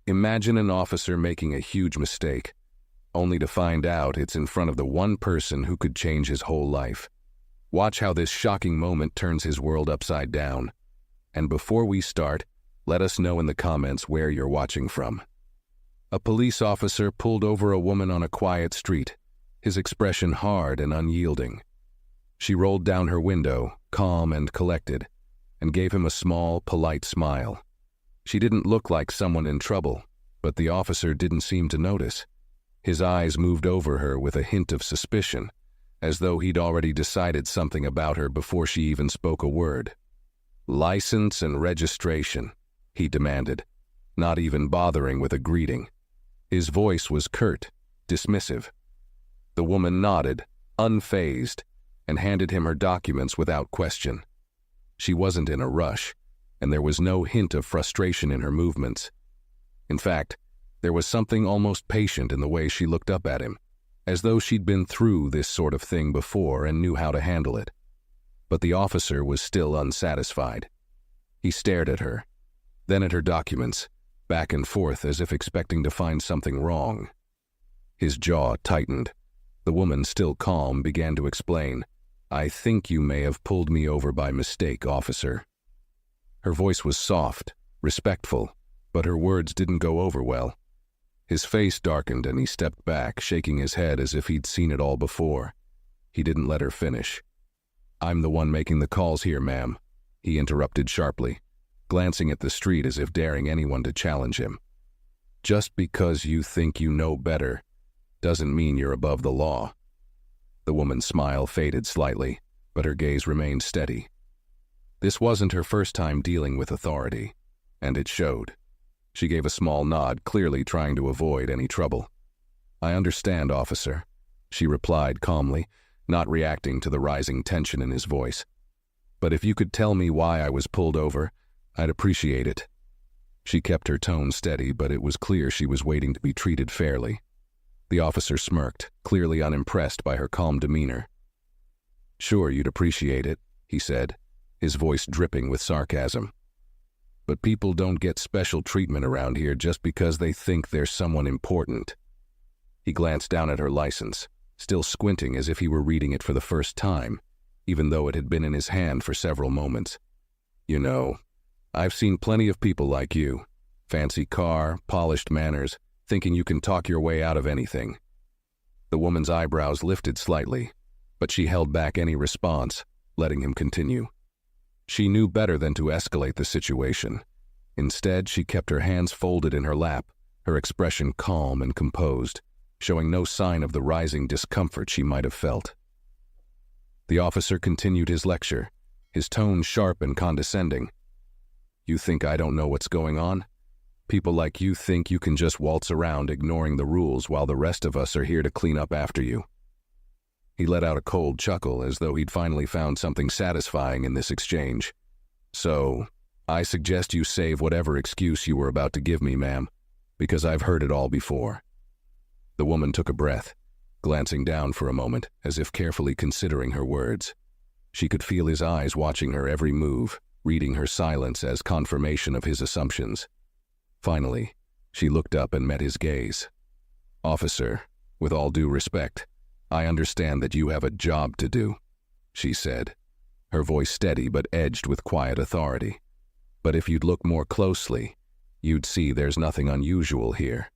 Imagine an officer making a huge mistake, only to find out it's in front of the one person who could change his whole life. Watch how this shocking moment turns his world upside down. And before we start, let us know in the comments where you're watching from. A police officer pulled over a woman on a quiet street, his expression hard and unyielding. She rolled down her window, calm and collected, and gave him a small, polite smile. She didn't look like someone in trouble, but the officer didn't seem to notice. His eyes moved over her with a hint of suspicion, as though he'd already decided something about her before she even spoke a word. "License and registration," he demanded, not even bothering with a greeting. His voice was curt, dismissive. The woman nodded, unfazed, and handed him her documents without question. She wasn't in a rush, and there was no hint of frustration in her movements. In fact, there was something almost patient in the way she looked up at him, as though she'd been through this sort of thing before and knew how to handle it. But the officer was still unsatisfied. He stared at her, then at her documents, back and forth as if expecting to find something wrong. His jaw tightened. The woman, still calm, began to explain. "I think you may have pulled me over by mistake, officer." Her voice was soft, respectful, but her words didn't go over well. His face darkened and he stepped back, shaking his head as if he'd seen it all before. He didn't let her finish. "I'm the one making the calls here, ma'am," he interrupted sharply, glancing at the street as if daring anyone to challenge him. "Just because you think you know better doesn't mean you're above the law." The woman's smile faded slightly, but her gaze remained steady. This wasn't her first time dealing with authority, and it showed. She gave a small nod, clearly trying to avoid any trouble. "I understand, officer," she replied calmly, not reacting to the rising tension in his voice. "But if you could tell me why I was pulled over, I'd appreciate it." She kept her tone steady, but it was clear she was waiting to be treated fairly. The officer smirked, clearly unimpressed by her calm demeanor. "Sure, you'd appreciate it," he said, his voice dripping with sarcasm. "But people don't get special treatment around here just because they think they're someone important." He glanced down at her license, still squinting as if he were reading it for the first time, even though it had been in his hand for several moments. "You know, I've seen plenty of people like you. Fancy car, polished manners, thinking you can talk your way out of anything." The woman's eyebrows lifted slightly, but she held back any response, letting him continue. She knew better than to escalate the situation. Instead, she kept her hands folded in her lap, her expression calm and composed, showing no sign of the rising discomfort she might have felt. The officer continued his lecture, his tone sharp and condescending. "You think I don't know what's going on? People like you think you can just waltz around ignoring the rules while the rest of us are here to clean up after you." He let out a cold chuckle as though he'd finally found something satisfying in this exchange. "So, I suggest you save whatever excuse you were about to give me, ma'am, because I've heard it all before." The woman took a breath, glancing down for a moment as if carefully considering her words. She could feel his eyes watching her every move, reading her silence as confirmation of his assumptions. Finally, she looked up and met his gaze. "Officer, with all due respect, I understand that you have a job to do," she said, her voice steady but edged with quiet authority. "But if you'd look more closely, you'd see there's nothing unusual here."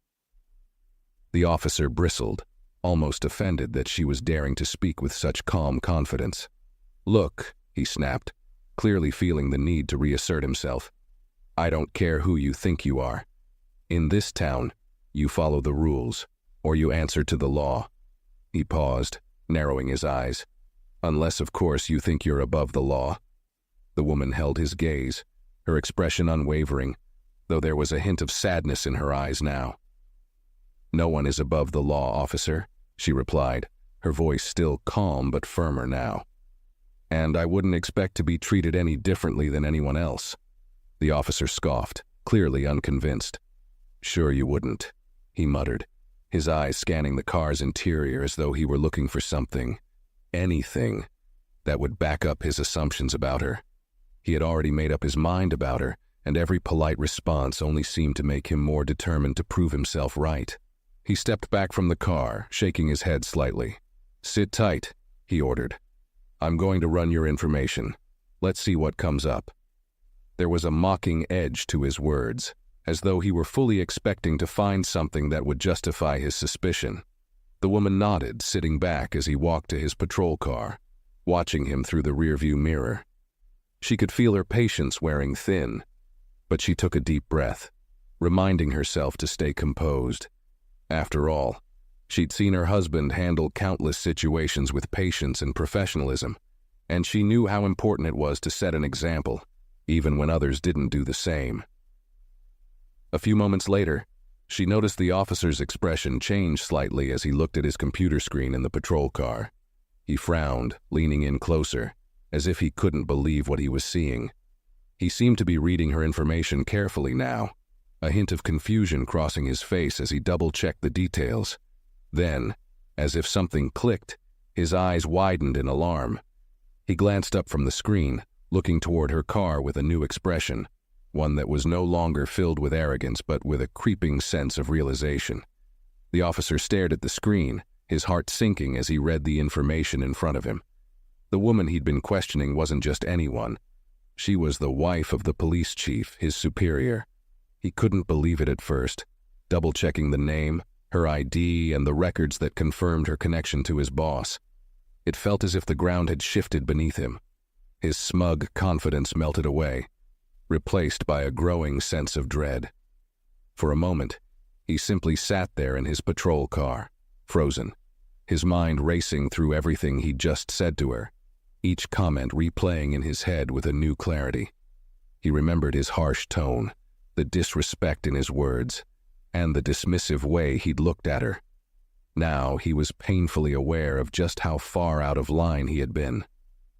The officer bristled, almost offended that she was daring to speak with such calm confidence. "Look," he snapped, clearly feeling the need to reassert himself. "I don't care who you think you are. In this town, you follow the rules, or you answer to the law." He paused, narrowing his eyes. "Unless, of course, you think you're above the law." The woman held his gaze, her expression unwavering, though there was a hint of sadness in her eyes now. "No one is above the law, officer," she replied, her voice still calm but firmer now. "And I wouldn't expect to be treated any differently than anyone else." The officer scoffed, clearly unconvinced. "Sure you wouldn't," he muttered, his eyes scanning the car's interior as though he were looking for something, anything, that would back up his assumptions about her. He had already made up his mind about her, and every polite response only seemed to make him more determined to prove himself right. He stepped back from the car, shaking his head slightly. "Sit tight," he ordered. "I'm going to run your information. Let's see what comes up." There was a mocking edge to his words, as though he were fully expecting to find something that would justify his suspicion. The woman nodded, sitting back as he walked to his patrol car, watching him through the rearview mirror. She could feel her patience wearing thin, but she took a deep breath, reminding herself to stay composed. After all, she'd seen her husband handle countless situations with patience and professionalism, and she knew how important it was to set an example, even when others didn't do the same. A few moments later, she noticed the officer's expression change slightly as he looked at his computer screen in the patrol car. He frowned, leaning in closer, as if he couldn't believe what he was seeing. He seemed to be reading her information carefully now, a hint of confusion crossing his face as he double-checked the details. Then, as if something clicked, his eyes widened in alarm. He glanced up from the screen, looking toward her car with a new expression, one that was no longer filled with arrogance but with a creeping sense of realization. The officer stared at the screen, his heart sinking as he read the information in front of him. The woman he'd been questioning wasn't just anyone. She was the wife of the police chief, his superior. He couldn't believe it at first, double-checking the name, her ID, and the records that confirmed her connection to his boss. It felt as if the ground had shifted beneath him. His smug confidence melted away, replaced by a growing sense of dread. For a moment, he simply sat there in his patrol car, frozen, his mind racing through everything he'd just said to her, each comment replaying in his head with a new clarity. He remembered his harsh tone, the disrespect in his words, and the dismissive way he'd looked at her. Now he was painfully aware of just how far out of line he had been.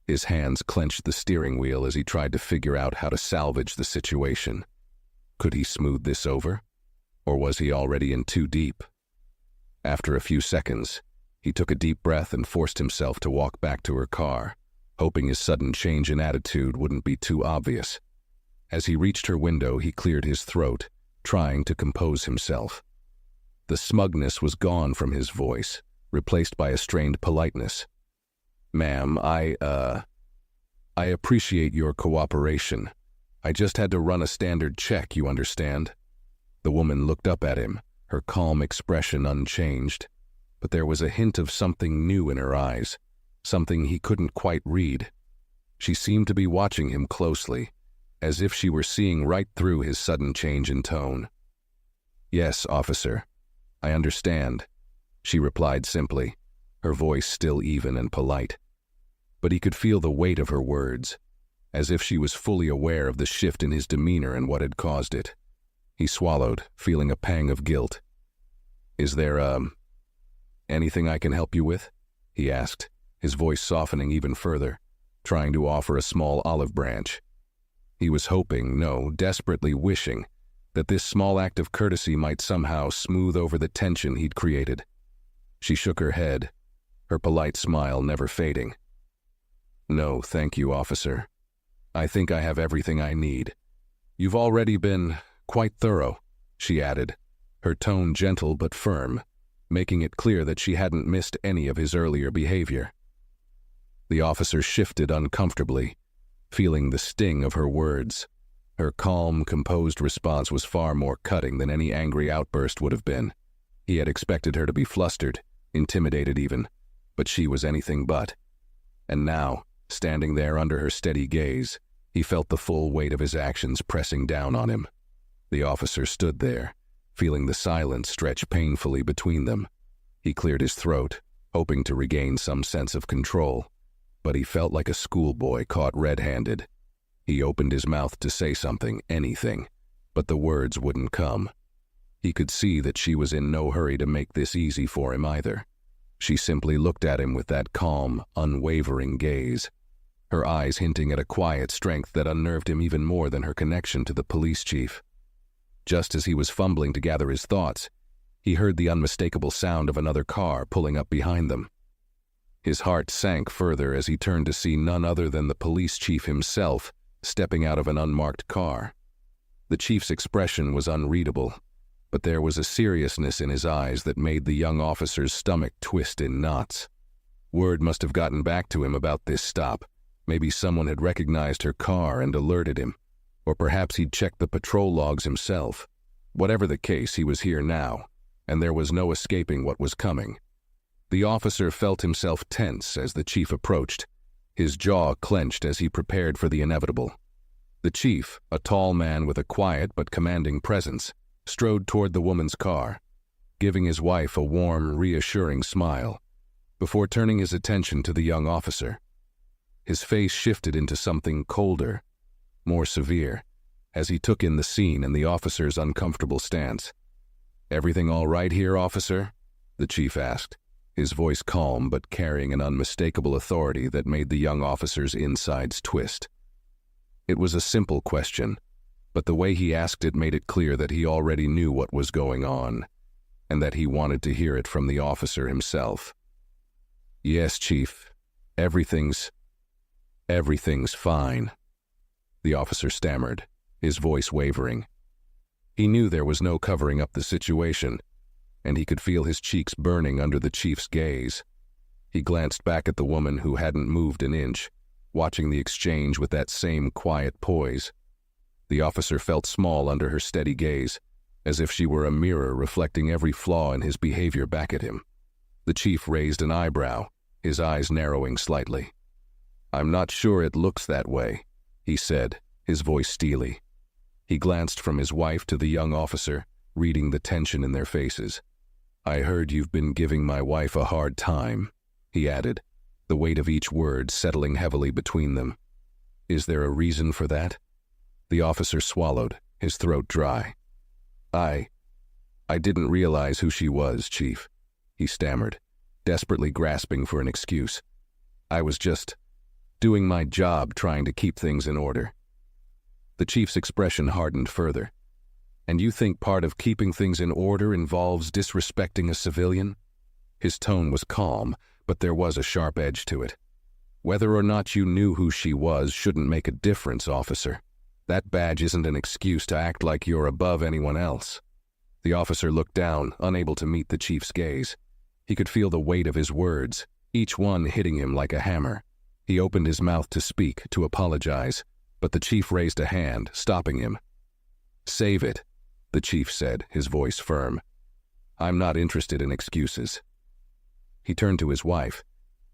His hands clenched the steering wheel as he tried to figure out how to salvage the situation. Could he smooth this over? Or was he already in too deep? After a few seconds, he took a deep breath and forced himself to walk back to her car, hoping his sudden change in attitude wouldn't be too obvious. As he reached her window, he cleared his throat, trying to compose himself. The smugness was gone from his voice, replaced by a strained politeness. "Ma'am, I appreciate your cooperation. I just had to run a standard check, you understand?" The woman looked up at him, her calm expression unchanged, but there was a hint of something new in her eyes, something he couldn't quite read. She seemed to be watching him closely, as if she were seeing right through his sudden change in tone. "Yes, officer, I understand," she replied simply, her voice still even and polite. But he could feel the weight of her words, as if she was fully aware of the shift in his demeanor and what had caused it. He swallowed, feeling a pang of guilt. "Is there, anything I can help you with?" he asked, his voice softening even further, trying to offer a small olive branch. He was hoping, no, desperately wishing, that this small act of courtesy might somehow smooth over the tension he'd created. She shook her head, her polite smile never fading. "No, thank you, officer. I think I have everything I need. You've already been quite thorough," she added, her tone gentle but firm, making it clear that she hadn't missed any of his earlier behavior. The officer shifted uncomfortably, feeling the sting of her words. Her calm, composed response was far more cutting than any angry outburst would have been. He had expected her to be flustered, intimidated even, but she was anything but. And now, standing there under her steady gaze, he felt the full weight of his actions pressing down on him. The officer stood there, feeling the silence stretch painfully between them. He cleared his throat, hoping to regain some sense of control, but he felt like a schoolboy caught red-handed. He opened his mouth to say something, anything, but the words wouldn't come. He could see that she was in no hurry to make this easy for him either. She simply looked at him with that calm, unwavering gaze, her eyes hinting at a quiet strength that unnerved him even more than her connection to the police chief. Just as he was fumbling to gather his thoughts, he heard the unmistakable sound of another car pulling up behind them. His heart sank further as he turned to see none other than the police chief himself stepping out of an unmarked car. The chief's expression was unreadable, but there was a seriousness in his eyes that made the young officer's stomach twist in knots. Word must have gotten back to him about this stop. Maybe someone had recognized her car and alerted him, or perhaps he'd checked the patrol logs himself. Whatever the case, he was here now, and there was no escaping what was coming. The officer felt himself tense as the chief approached. His jaw clenched as he prepared for the inevitable. The chief, a tall man with a quiet but commanding presence, strode toward the woman's car, giving his wife a warm, reassuring smile, before turning his attention to the young officer. His face shifted into something colder, more severe, as he took in the scene and the officer's uncomfortable stance. "Everything all right here, officer?" the chief asked, his voice calm but carrying an unmistakable authority that made the young officer's insides twist. It was a simple question, but the way he asked it made it clear that he already knew what was going on, and that he wanted to hear it from the officer himself. "Yes, Chief. Everything's fine," the officer stammered, his voice wavering. He knew there was no covering up the situation, and he could feel his cheeks burning under the chief's gaze. He glanced back at the woman who hadn't moved an inch, watching the exchange with that same quiet poise. The officer felt small under her steady gaze, as if she were a mirror reflecting every flaw in his behavior back at him. The chief raised an eyebrow, his eyes narrowing slightly. "I'm not sure it looks that way," he said, his voice steely. He glanced from his wife to the young officer, reading the tension in their faces. "I heard you've been giving my wife a hard time," he added, the weight of each word settling heavily between them. "Is there a reason for that?" The officer swallowed, his throat dry. I didn't realize who she was, Chief," he stammered, desperately grasping for an excuse. "I was just doing my job, trying to keep things in order." The chief's expression hardened further. "And you think part of keeping things in order involves disrespecting a civilian?" His tone was calm, but there was a sharp edge to it. "Whether or not you knew who she was shouldn't make a difference, officer. That badge isn't an excuse to act like you're above anyone else." The officer looked down, unable to meet the chief's gaze. He could feel the weight of his words, each one hitting him like a hammer. He opened his mouth to speak, to apologize, but the chief raised a hand, stopping him. "Save it," the chief said, his voice firm. "I'm not interested in excuses." He turned to his wife,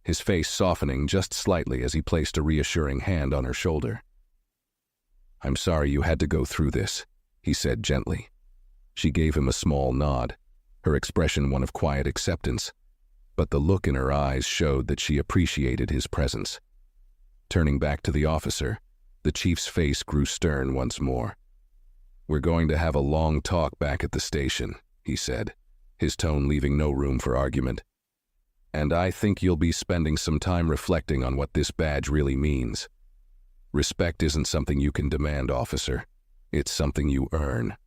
his face softening just slightly as he placed a reassuring hand on her shoulder. "I'm sorry you had to go through this," he said gently. She gave him a small nod, her expression one of quiet acceptance, but the look in her eyes showed that she appreciated his presence. Turning back to the officer, the chief's face grew stern once more. "We're going to have a long talk back at the station," he said, his tone leaving no room for argument. "And I think you'll be spending some time reflecting on what this badge really means. Respect isn't something you can demand, officer. It's something you earn."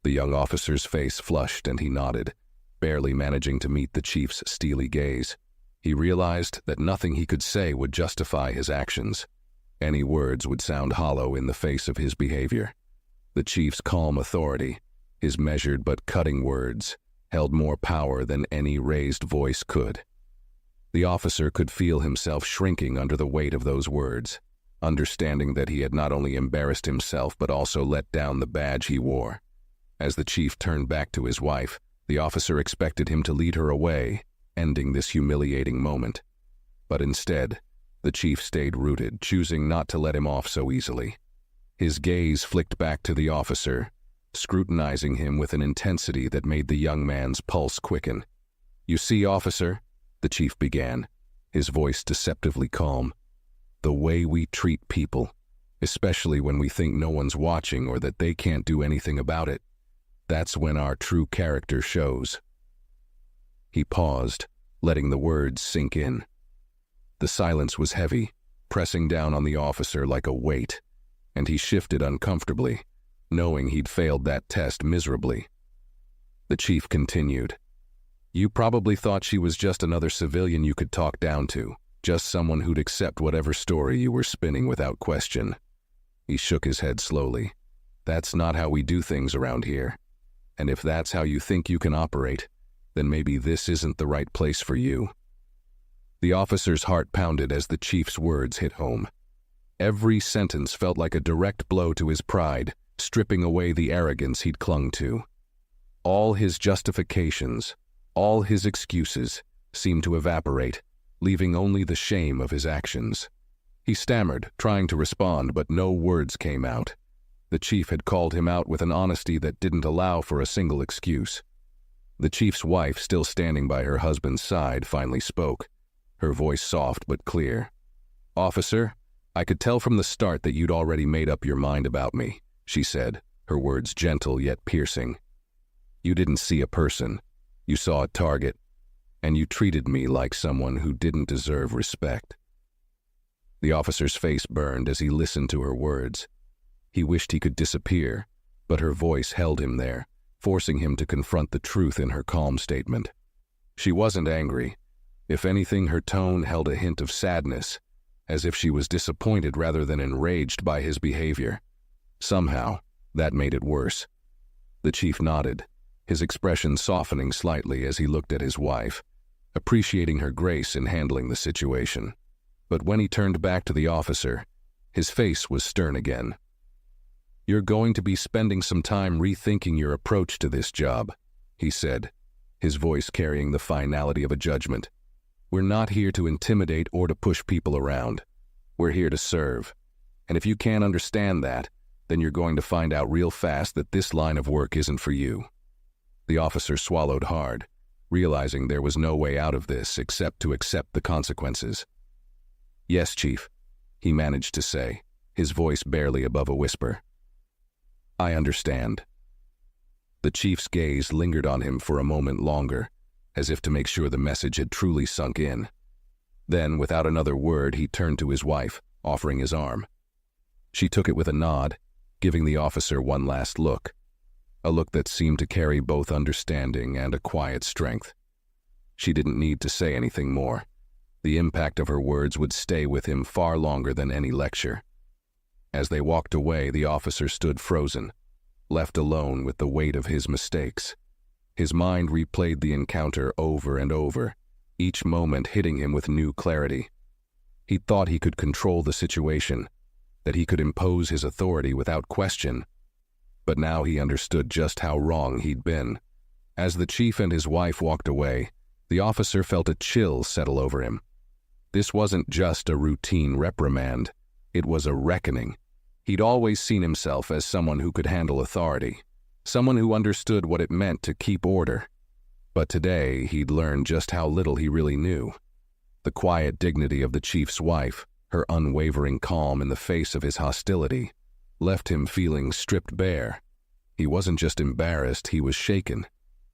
The young officer's face flushed and he nodded, barely managing to meet the chief's steely gaze. He realized that nothing he could say would justify his actions. Any words would sound hollow in the face of his behavior. The chief's calm authority, his measured but cutting words, held more power than any raised voice could. The officer could feel himself shrinking under the weight of those words, understanding that he had not only embarrassed himself but also let down the badge he wore. As the chief turned back to his wife, the officer expected him to lead her away, ending this humiliating moment. But instead, the chief stayed rooted, choosing not to let him off so easily. His gaze flicked back to the officer, scrutinizing him with an intensity that made the young man's pulse quicken. "You see, officer," the chief began, his voice deceptively calm, "the way we treat people, especially when we think no one's watching or that they can't do anything about it, that's when our true character shows." He paused, letting the words sink in. The silence was heavy, pressing down on the officer like a weight, and he shifted uncomfortably, knowing he'd failed that test miserably. The chief continued, "You probably thought she was just another civilian you could talk down to, just someone who'd accept whatever story you were spinning without question." He shook his head slowly, That's not how we do things around here. And if that's how you think you can operate, then maybe this isn't the right place for you." The officer's heart pounded as the chief's words hit home. Every sentence felt like a direct blow to his pride, stripping away the arrogance he'd clung to. All his justifications, all his excuses, seemed to evaporate, leaving only the shame of his actions. He stammered, trying to respond, but no words came out. The chief had called him out with an honesty that didn't allow for a single excuse. The chief's wife, still standing by her husband's side, finally spoke, her voice soft but clear. "Officer, I could tell from the start that you'd already made up your mind about me," she said, her words gentle yet piercing. "You didn't see a person. You saw a target, and you treated me like someone who didn't deserve respect." The officer's face burned as he listened to her words. He wished he could disappear, but her voice held him there, forcing him to confront the truth in her calm statement. She wasn't angry. If anything, her tone held a hint of sadness, as if she was disappointed rather than enraged by his behavior. Somehow, that made it worse. The chief nodded, his expression softening slightly as he looked at his wife, appreciating her grace in handling the situation. But when he turned back to the officer, his face was stern again. "You're going to be spending some time rethinking your approach to this job," he said, his voice carrying the finality of a judgment. "We're not here to intimidate or to push people around. We're here to serve. And if you can't understand that, then you're going to find out real fast that this line of work isn't for you." The officer swallowed hard, realizing there was no way out of this except to accept the consequences. "Yes, Chief," he managed to say, his voice barely above a whisper. "I understand." The chief's gaze lingered on him for a moment longer, as if to make sure the message had truly sunk in. Then, without another word, he turned to his wife, offering his arm. She took it with a nod, giving the officer one last look, a look that seemed to carry both understanding and a quiet strength. She didn't need to say anything more. The impact of her words would stay with him far longer than any lecture. As they walked away, the officer stood frozen, left alone with the weight of his mistakes. His mind replayed the encounter over and over, each moment hitting him with new clarity. He thought he could control the situation, that he could impose his authority without question. But now he understood just how wrong he'd been. As the chief and his wife walked away, the officer felt a chill settle over him. This wasn't just a routine reprimand, it was a reckoning. He'd always seen himself as someone who could handle authority, someone who understood what it meant to keep order. But today, he'd learned just how little he really knew. The quiet dignity of the chief's wife, her unwavering calm in the face of his hostility, left him feeling stripped bare. He wasn't just embarrassed, he was shaken.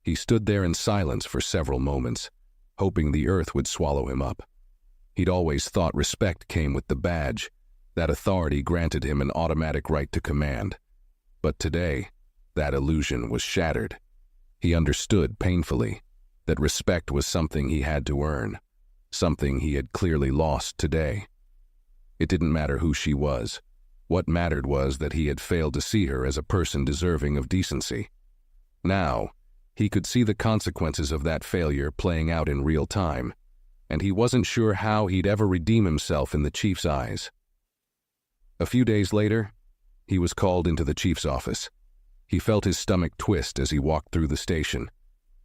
He stood there in silence for several moments, hoping the earth would swallow him up. He'd always thought respect came with the badge, that authority granted him an automatic right to command. But today, that illusion was shattered. He understood painfully that respect was something he had to earn, something he had clearly lost today. It didn't matter who she was. What mattered was that he had failed to see her as a person deserving of decency. Now, he could see the consequences of that failure playing out in real time, and he wasn't sure how he'd ever redeem himself in the chief's eyes. A few days later, he was called into the chief's office. He felt his stomach twist as he walked through the station,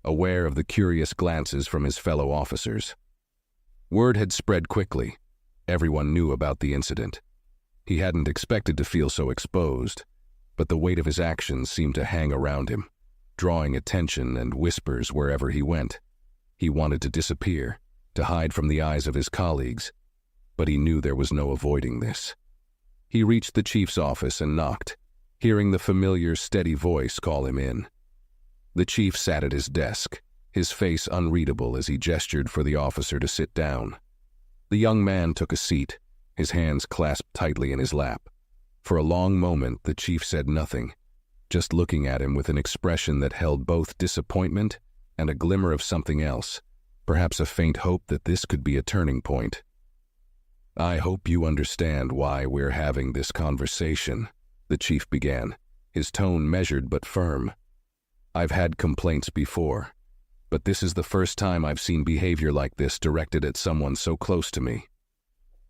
aware of the curious glances from his fellow officers. Word had spread quickly. Everyone knew about the incident. He hadn't expected to feel so exposed, but the weight of his actions seemed to hang around him, drawing attention and whispers wherever he went. He wanted to disappear, to hide from the eyes of his colleagues, but he knew there was no avoiding this. He reached the chief's office and knocked, hearing the familiar, steady voice call him in. The chief sat at his desk, his face unreadable as he gestured for the officer to sit down. The young man took a seat, his hands clasped tightly in his lap. For a long moment, the chief said nothing, just looking at him with an expression that held both disappointment and a glimmer of something else, perhaps a faint hope that this could be a turning point. "I hope you understand why we're having this conversation," the chief began, his tone measured but firm. "I've had complaints before, but this is the first time I've seen behavior like this directed at someone so close to me."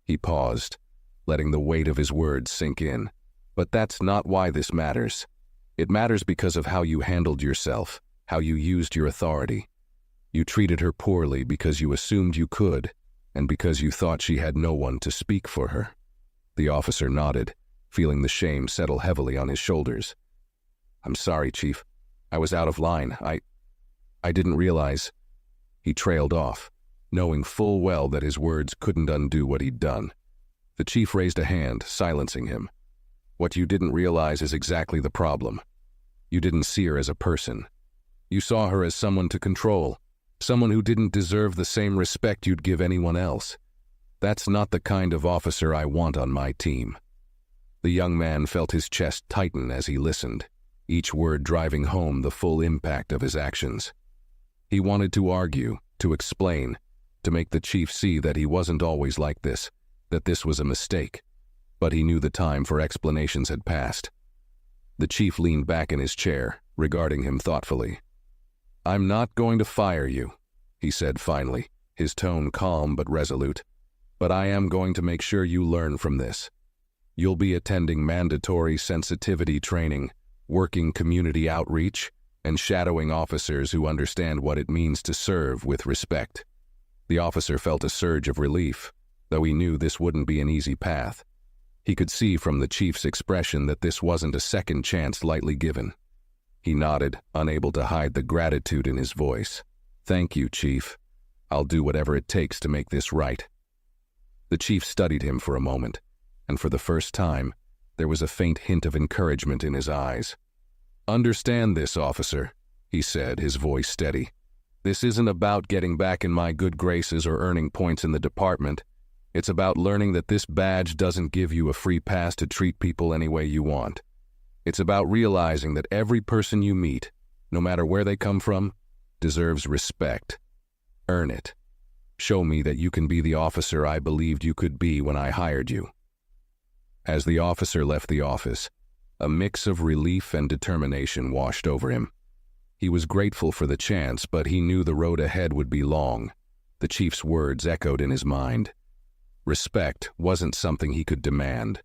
He paused, letting the weight of his words sink in. "But that's not why this matters. It matters because of how you handled yourself, how you used your authority. You treated her poorly because you assumed you could, and because you thought she had no one to speak for her." The officer nodded, feeling the shame settle heavily on his shoulders. "I'm sorry, Chief. I was out of line. I didn't realize." He trailed off, knowing full well that his words couldn't undo what he'd done. The chief raised a hand, silencing him. "What you didn't realize is exactly the problem. You didn't see her as a person. You saw her as someone to control, someone who didn't deserve the same respect you'd give anyone else. That's not the kind of officer I want on my team." The young man felt his chest tighten as he listened, each word driving home the full impact of his actions. He wanted to argue, to explain, to make the chief see that he wasn't always like this, that this was a mistake. But he knew the time for explanations had passed. The chief leaned back in his chair, regarding him thoughtfully. "I'm not going to fire you," he said finally, his tone calm but resolute. "But I am going to make sure you learn from this. You'll be attending mandatory sensitivity training, working community outreach, and shadowing officers who understand what it means to serve with respect." The officer felt a surge of relief, though he knew this wouldn't be an easy path. He could see from the chief's expression that this wasn't a second chance lightly given. He nodded, unable to hide the gratitude in his voice. "Thank you, Chief. I'll do whatever it takes to make this right." The chief studied him for a moment, and for the first time, there was a faint hint of encouragement in his eyes. "Understand this, officer," he said, his voice steady. "This isn't about getting back in my good graces or earning points in the department. It's about learning that this badge doesn't give you a free pass to treat people any way you want. It's about realizing that every person you meet, no matter where they come from, deserves respect. Earn it. Show me that you can be the officer I believed you could be when I hired you." As the officer left the office, a mix of relief and determination washed over him. He was grateful for the chance, but he knew the road ahead would be long. The chief's words echoed in his mind. Respect wasn't something he could demand.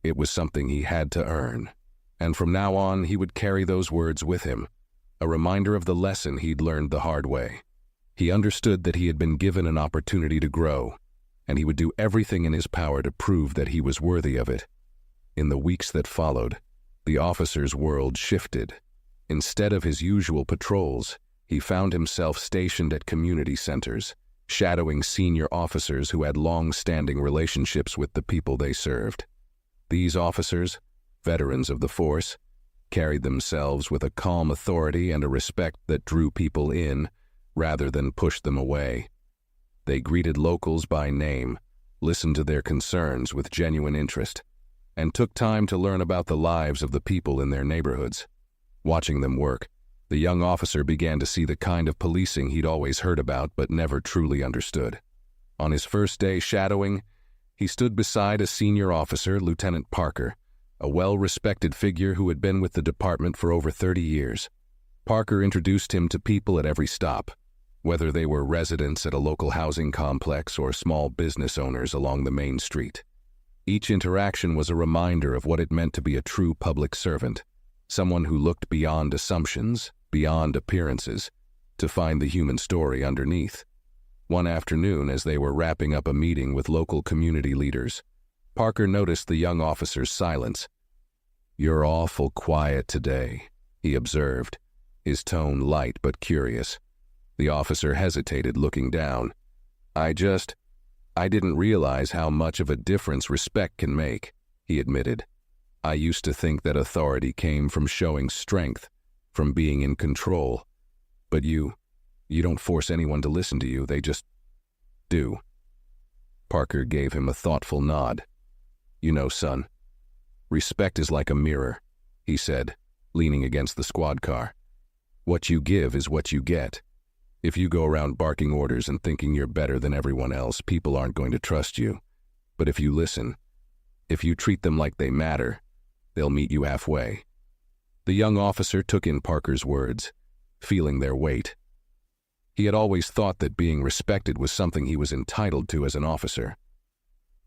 It was something he had to earn. And from now on, he would carry those words with him, a reminder of the lesson he'd learned the hard way. He understood that he had been given an opportunity to grow, and he would do everything in his power to prove that he was worthy of it. In the weeks that followed, the officer's world shifted. Instead of his usual patrols, he found himself stationed at community centers, shadowing senior officers who had long-standing relationships with the people they served. These officers, veterans of the force, carried themselves with a calm authority and a respect that drew people in rather than pushed them away. They greeted locals by name, listened to their concerns with genuine interest, and took time to learn about the lives of the people in their neighborhoods. Watching them work, the young officer began to see the kind of policing he'd always heard about but never truly understood. On his first day shadowing, he stood beside a senior officer, Lieutenant Parker, a well-respected figure who had been with the department for over 30 years. Parker introduced him to people at every stop, whether they were residents at a local housing complex or small business owners along the main street. Each interaction was a reminder of what it meant to be a true public servant, someone who looked beyond assumptions, beyond appearances, to find the human story underneath. One afternoon, as they were wrapping up a meeting with local community leaders, Parker noticed the young officer's silence. "You're awful quiet today," he observed, his tone light but curious. The officer hesitated, looking down. I didn't realize how much of a difference respect can make," he admitted. "I used to think that authority came from showing strength, from being in control. But you don't force anyone to listen to you, they just do." Parker gave him a thoughtful nod. "You know, son, respect is like a mirror," he said, leaning against the squad car. "What you give is what you get. If you go around barking orders and thinking you're better than everyone else, people aren't going to trust you. But if you listen, if you treat them like they matter, they'll meet you halfway." The young officer took in Parker's words, feeling their weight. He had always thought that being respected was something he was entitled to as an officer.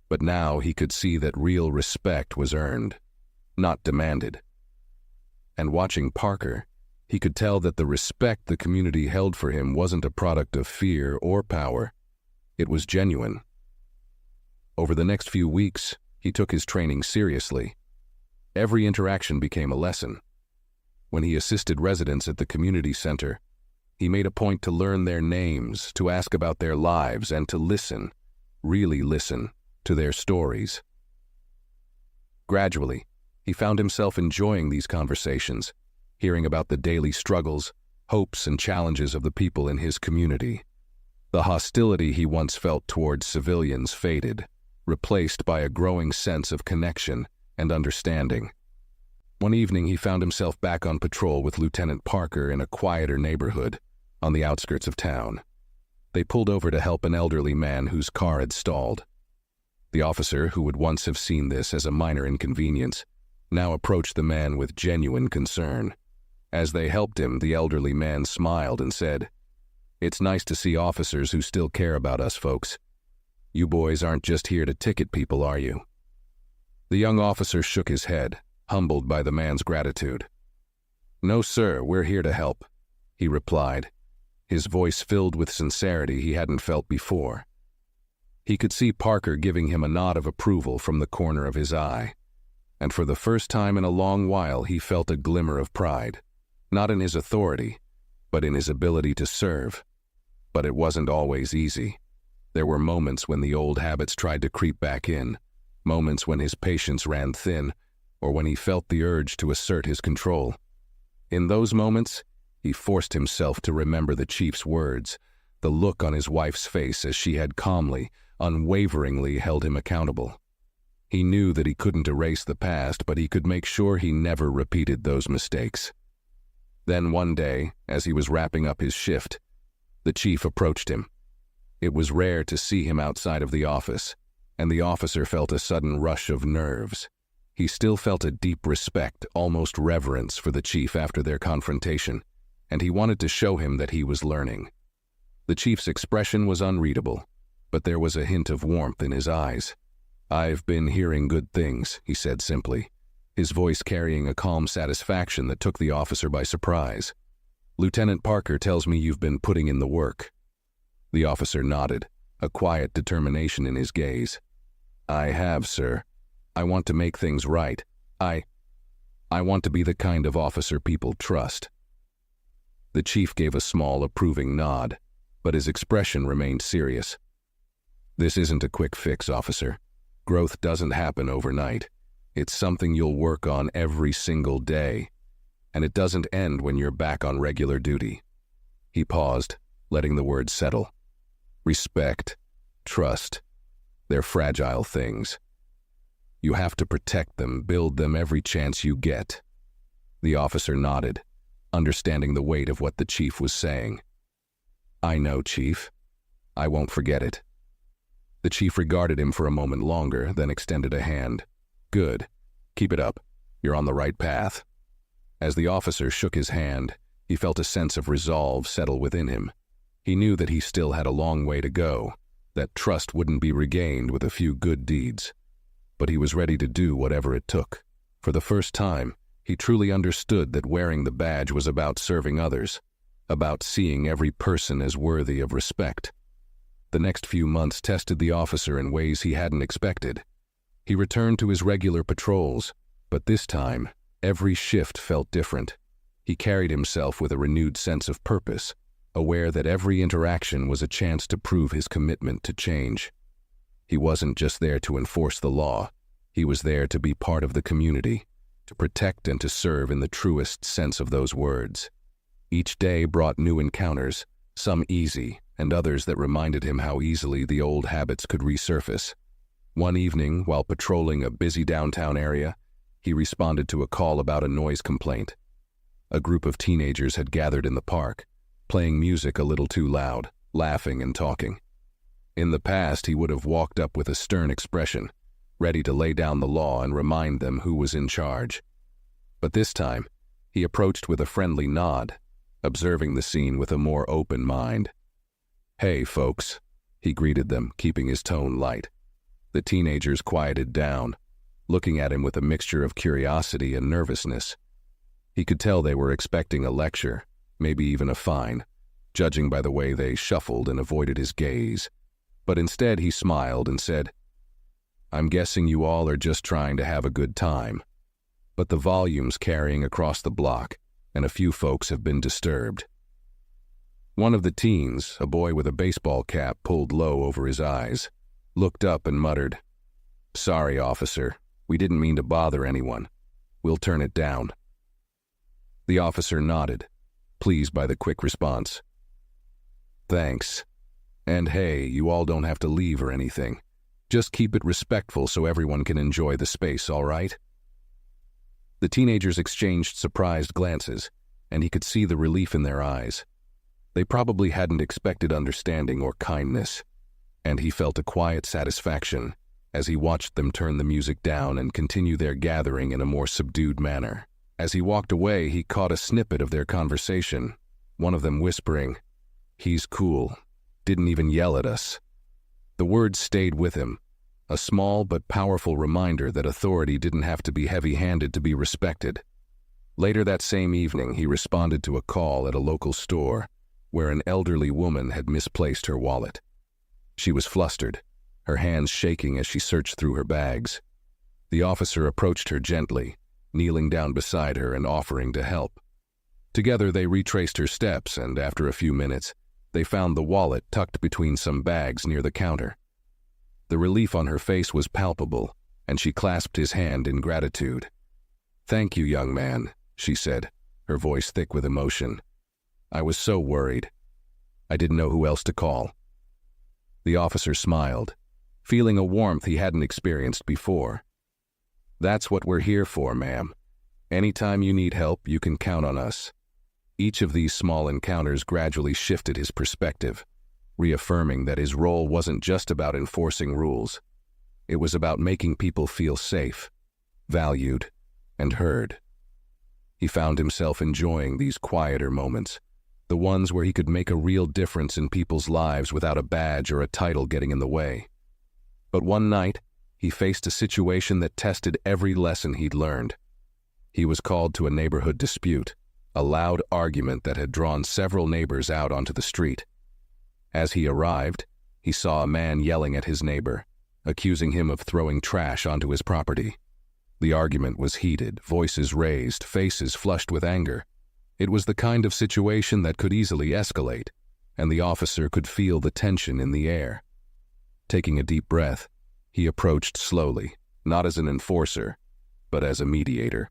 But now he could see that real respect was earned, not demanded. And watching Parker, he could tell that the respect the community held for him wasn't a product of fear or power. It was genuine. Over the next few weeks, he took his training seriously. Every interaction became a lesson. When he assisted residents at the community center, he made a point to learn their names, to ask about their lives, and to listen, really listen, to their stories. Gradually, he found himself enjoying these conversations, hearing about the daily struggles, hopes, and challenges of the people in his community. The hostility he once felt towards civilians faded, replaced by a growing sense of connection and understanding. One evening, he found himself back on patrol with Lieutenant Parker in a quieter neighborhood on the outskirts of town. They pulled over to help an elderly man whose car had stalled. The officer, who would once have seen this as a minor inconvenience, now approached the man with genuine concern. As they helped him, the elderly man smiled and said, "It's nice to see officers who still care about us folks. You boys aren't just here to ticket people, are you?" The young officer shook his head, humbled by the man's gratitude. "No, sir, we're here to help," he replied, his voice filled with sincerity he hadn't felt before. He could see Parker giving him a nod of approval from the corner of his eye, and for the first time in a long while he felt a glimmer of pride, not in his authority, but in his ability to serve. But it wasn't always easy. There were moments when the old habits tried to creep back in, moments when his patience ran thin, or when he felt the urge to assert his control. In those moments, he forced himself to remember the chief's words, the look on his wife's face as she had calmly, unwaveringly held him accountable. He knew that he couldn't erase the past, but he could make sure he never repeated those mistakes. Then one day, as he was wrapping up his shift, the chief approached him. It was rare to see him outside of the office, and the officer felt a sudden rush of nerves. He still felt a deep respect, almost reverence, for the chief after their confrontation, and he wanted to show him that he was learning. The chief's expression was unreadable, but there was a hint of warmth in his eyes. "I've been hearing good things," he said simply, his voice carrying a calm satisfaction that took the officer by surprise. "Lieutenant Parker tells me you've been putting in the work." The officer nodded, a quiet determination in his gaze. "I have, sir. I want to make things right. I want to be the kind of officer people trust." The chief gave a small, approving nod, but his expression remained serious. "This isn't a quick fix, officer. Growth doesn't happen overnight. It's something you'll work on every single day, and it doesn't end when you're back on regular duty." He paused, letting the words settle. "Respect, trust, they're fragile things. You have to protect them, build them every chance you get." The officer nodded, understanding the weight of what the chief was saying. "I know, Chief. I won't forget it." The chief regarded him for a moment longer, then extended a hand. "Good. Keep it up. You're on the right path." As the officer shook his hand, he felt a sense of resolve settle within him. He knew that he still had a long way to go, that trust wouldn't be regained with a few good deeds. But he was ready to do whatever it took. For the first time, he truly understood that wearing the badge was about serving others, about seeing every person as worthy of respect. The next few months tested the officer in ways he hadn't expected. He returned to his regular patrols, but this time, every shift felt different. He carried himself with a renewed sense of purpose, aware that every interaction was a chance to prove his commitment to change. He wasn't just there to enforce the law. He was there to be part of the community, to protect and to serve in the truest sense of those words. Each day brought new encounters, some easy, and others that reminded him how easily the old habits could resurface. One evening, while patrolling a busy downtown area, he responded to a call about a noise complaint. A group of teenagers had gathered in the park, playing music a little too loud, laughing and talking. In the past, he would have walked up with a stern expression, ready to lay down the law and remind them who was in charge. But this time, He approached with a friendly nod, observing the scene with a more open mind. "Hey, folks," he greeted them, keeping his tone light. The teenagers quieted down, looking at him with a mixture of curiosity and nervousness. He could tell they were expecting a lecture, maybe even a fine, judging by the way they shuffled and avoided his gaze. But instead he smiled and said, "I'm guessing you all are just trying to have a good time. But the volume's carrying across the block, and a few folks have been disturbed." One of the teens, a boy with a baseball cap pulled low over his eyes, looked up and muttered, "Sorry, officer. We didn't mean to bother anyone. We'll turn it down." The officer nodded, pleased by the quick response. "Thanks. And hey, you all don't have to leave or anything. Just keep it respectful so everyone can enjoy the space, all right?" The teenagers exchanged surprised glances, and he could see the relief in their eyes. They probably hadn't expected understanding or kindness, and he felt a quiet satisfaction as he watched them turn the music down and continue their gathering in a more subdued manner. As he walked away, he caught a snippet of their conversation, one of them whispering, "He's cool. Didn't even yell at us." The words stayed with him, a small but powerful reminder that authority didn't have to be heavy-handed to be respected. Later that same evening, he responded to a call at a local store where an elderly woman had misplaced her wallet. She was flustered, her hands shaking as she searched through her bags. The officer approached her gently, kneeling down beside her and offering to help. Together they retraced her steps, and after a few minutes, they found the wallet tucked between some bags near the counter. The relief on her face was palpable, and she clasped his hand in gratitude. "Thank you, young man," she said, her voice thick with emotion. "I was so worried. I didn't know who else to call." The officer smiled, feeling a warmth he hadn't experienced before. "That's what we're here for, ma'am. Anytime you need help, you can count on us." Each of these small encounters gradually shifted his perspective, reaffirming that his role wasn't just about enforcing rules. It was about making people feel safe, valued, and heard. He found himself enjoying these quieter moments, the ones where he could make a real difference in people's lives without a badge or a title getting in the way. But one night, he faced a situation that tested every lesson he'd learned. He was called to a neighborhood dispute, a loud argument that had drawn several neighbors out onto the street. As he arrived, he saw a man yelling at his neighbor, accusing him of throwing trash onto his property. The argument was heated, voices raised, faces flushed with anger. It was the kind of situation that could easily escalate, and the officer could feel the tension in the air. Taking a deep breath, he approached slowly, not as an enforcer, but as a mediator.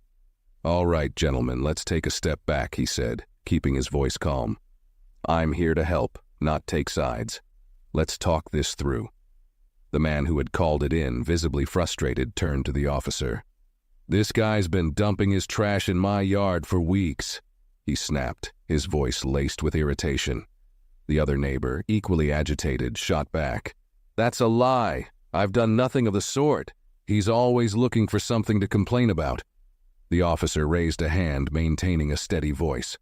"All right, gentlemen, let's take a step back," he said, keeping his voice calm. "I'm here to help, not take sides. Let's talk this through." The man who had called it in, visibly frustrated, turned to the officer. "This guy's been dumping his trash in my yard for weeks," he snapped, his voice laced with irritation. The other neighbor, equally agitated, shot back. "That's a lie. I've done nothing of the sort. He's always looking for something to complain about." The officer raised a hand, maintaining a steady voice.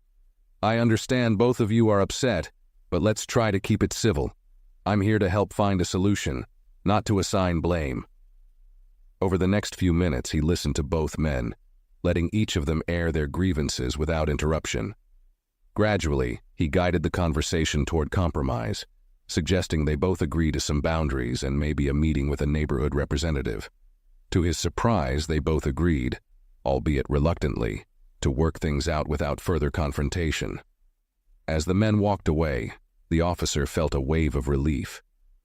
"I understand both of you are upset, but let's try to keep it civil. I'm here to help find a solution, not to assign blame." Over the next few minutes, he listened to both men, letting each of them air their grievances without interruption. Gradually, he guided the conversation toward compromise, suggesting they both agree to some boundaries and maybe a meeting with a neighborhood representative. To his surprise, they both agreed, albeit reluctantly, to work things out without further confrontation. As the men walked away, the officer felt a wave of relief.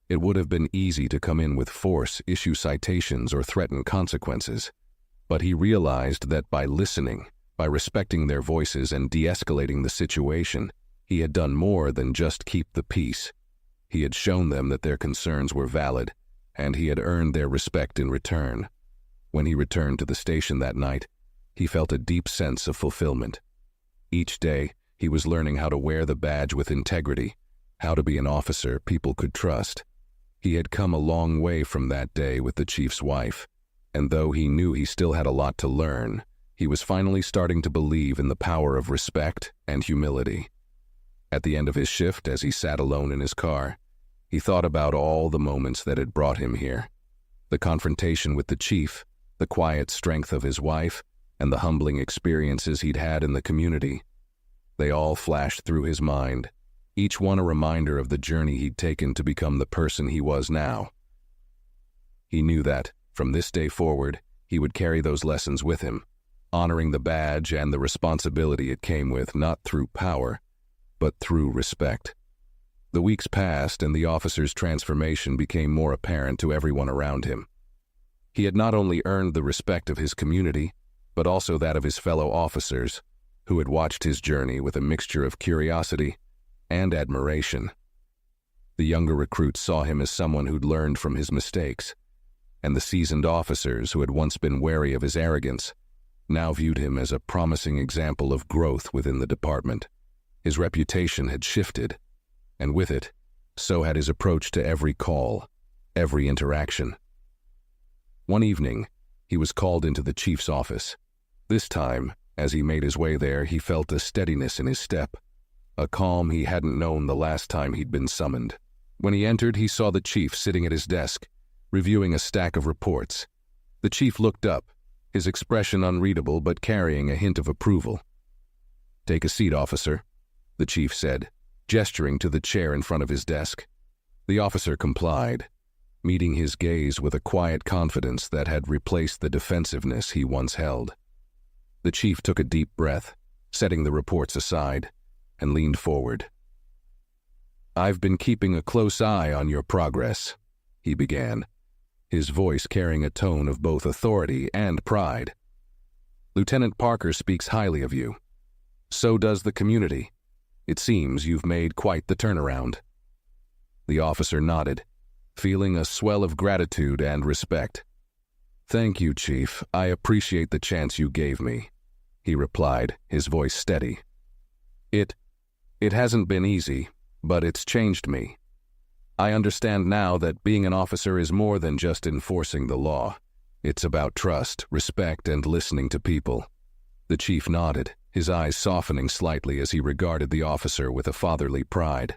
It would have been easy to come in with force, issue citations, or threaten consequences. But he realized that by listening, by respecting their voices and de-escalating the situation, he had done more than just keep the peace. He had shown them that their concerns were valid, and he had earned their respect in return. When he returned to the station that night, he felt a deep sense of fulfillment. Each day, he was learning how to wear the badge with integrity, how to be an officer people could trust. He had come a long way from that day with the chief's wife, and though he knew he still had a lot to learn, He was finally starting to believe in the power of respect and humility. At the end of his shift, as he sat alone in his car, he thought about all the moments that had brought him here. The confrontation with the chief, the quiet strength of his wife, and the humbling experiences he'd had in the community. They all flashed through his mind, each one a reminder of the journey he'd taken to become the person he was now. He knew that, from this day forward, he would carry those lessons with him, honoring the badge and the responsibility it came with, not through power, but through respect. The weeks passed, and the officer's transformation became more apparent to everyone around him. He had not only earned the respect of his community, but also that of his fellow officers, who had watched his journey with a mixture of curiosity and admiration. The younger recruits saw him as someone who'd learned from his mistakes, and the seasoned officers who had once been wary of his arrogance now viewed him as a promising example of growth within the department. His reputation had shifted, and with it, so had his approach to every call, every interaction. One evening, he was called into the chief's office. This time, as he made his way there, he felt a steadiness in his step, a calm he hadn't known the last time he'd been summoned. When he entered, he saw the chief sitting at his desk, reviewing a stack of reports. The chief looked up, his expression unreadable but carrying a hint of approval. "Take a seat, officer," the chief said, gesturing to the chair in front of his desk. The officer complied, meeting his gaze with a quiet confidence that had replaced the defensiveness he once held. The chief took a deep breath, setting the reports aside, and leaned forward. "I've been keeping a close eye on your progress," he began, his voice carrying a tone of both authority and pride. "Lieutenant Parker speaks highly of you. So does the community. It seems you've made quite the turnaround." The officer nodded, feeling a swell of gratitude and respect. "Thank you, Chief. I appreciate the chance you gave me," he replied, his voice steady. It hasn't been easy, but it's changed me. I understand now that being an officer is more than just enforcing the law. It's about trust, respect, and listening to people." The chief nodded, his eyes softening slightly as he regarded the officer with a fatherly pride.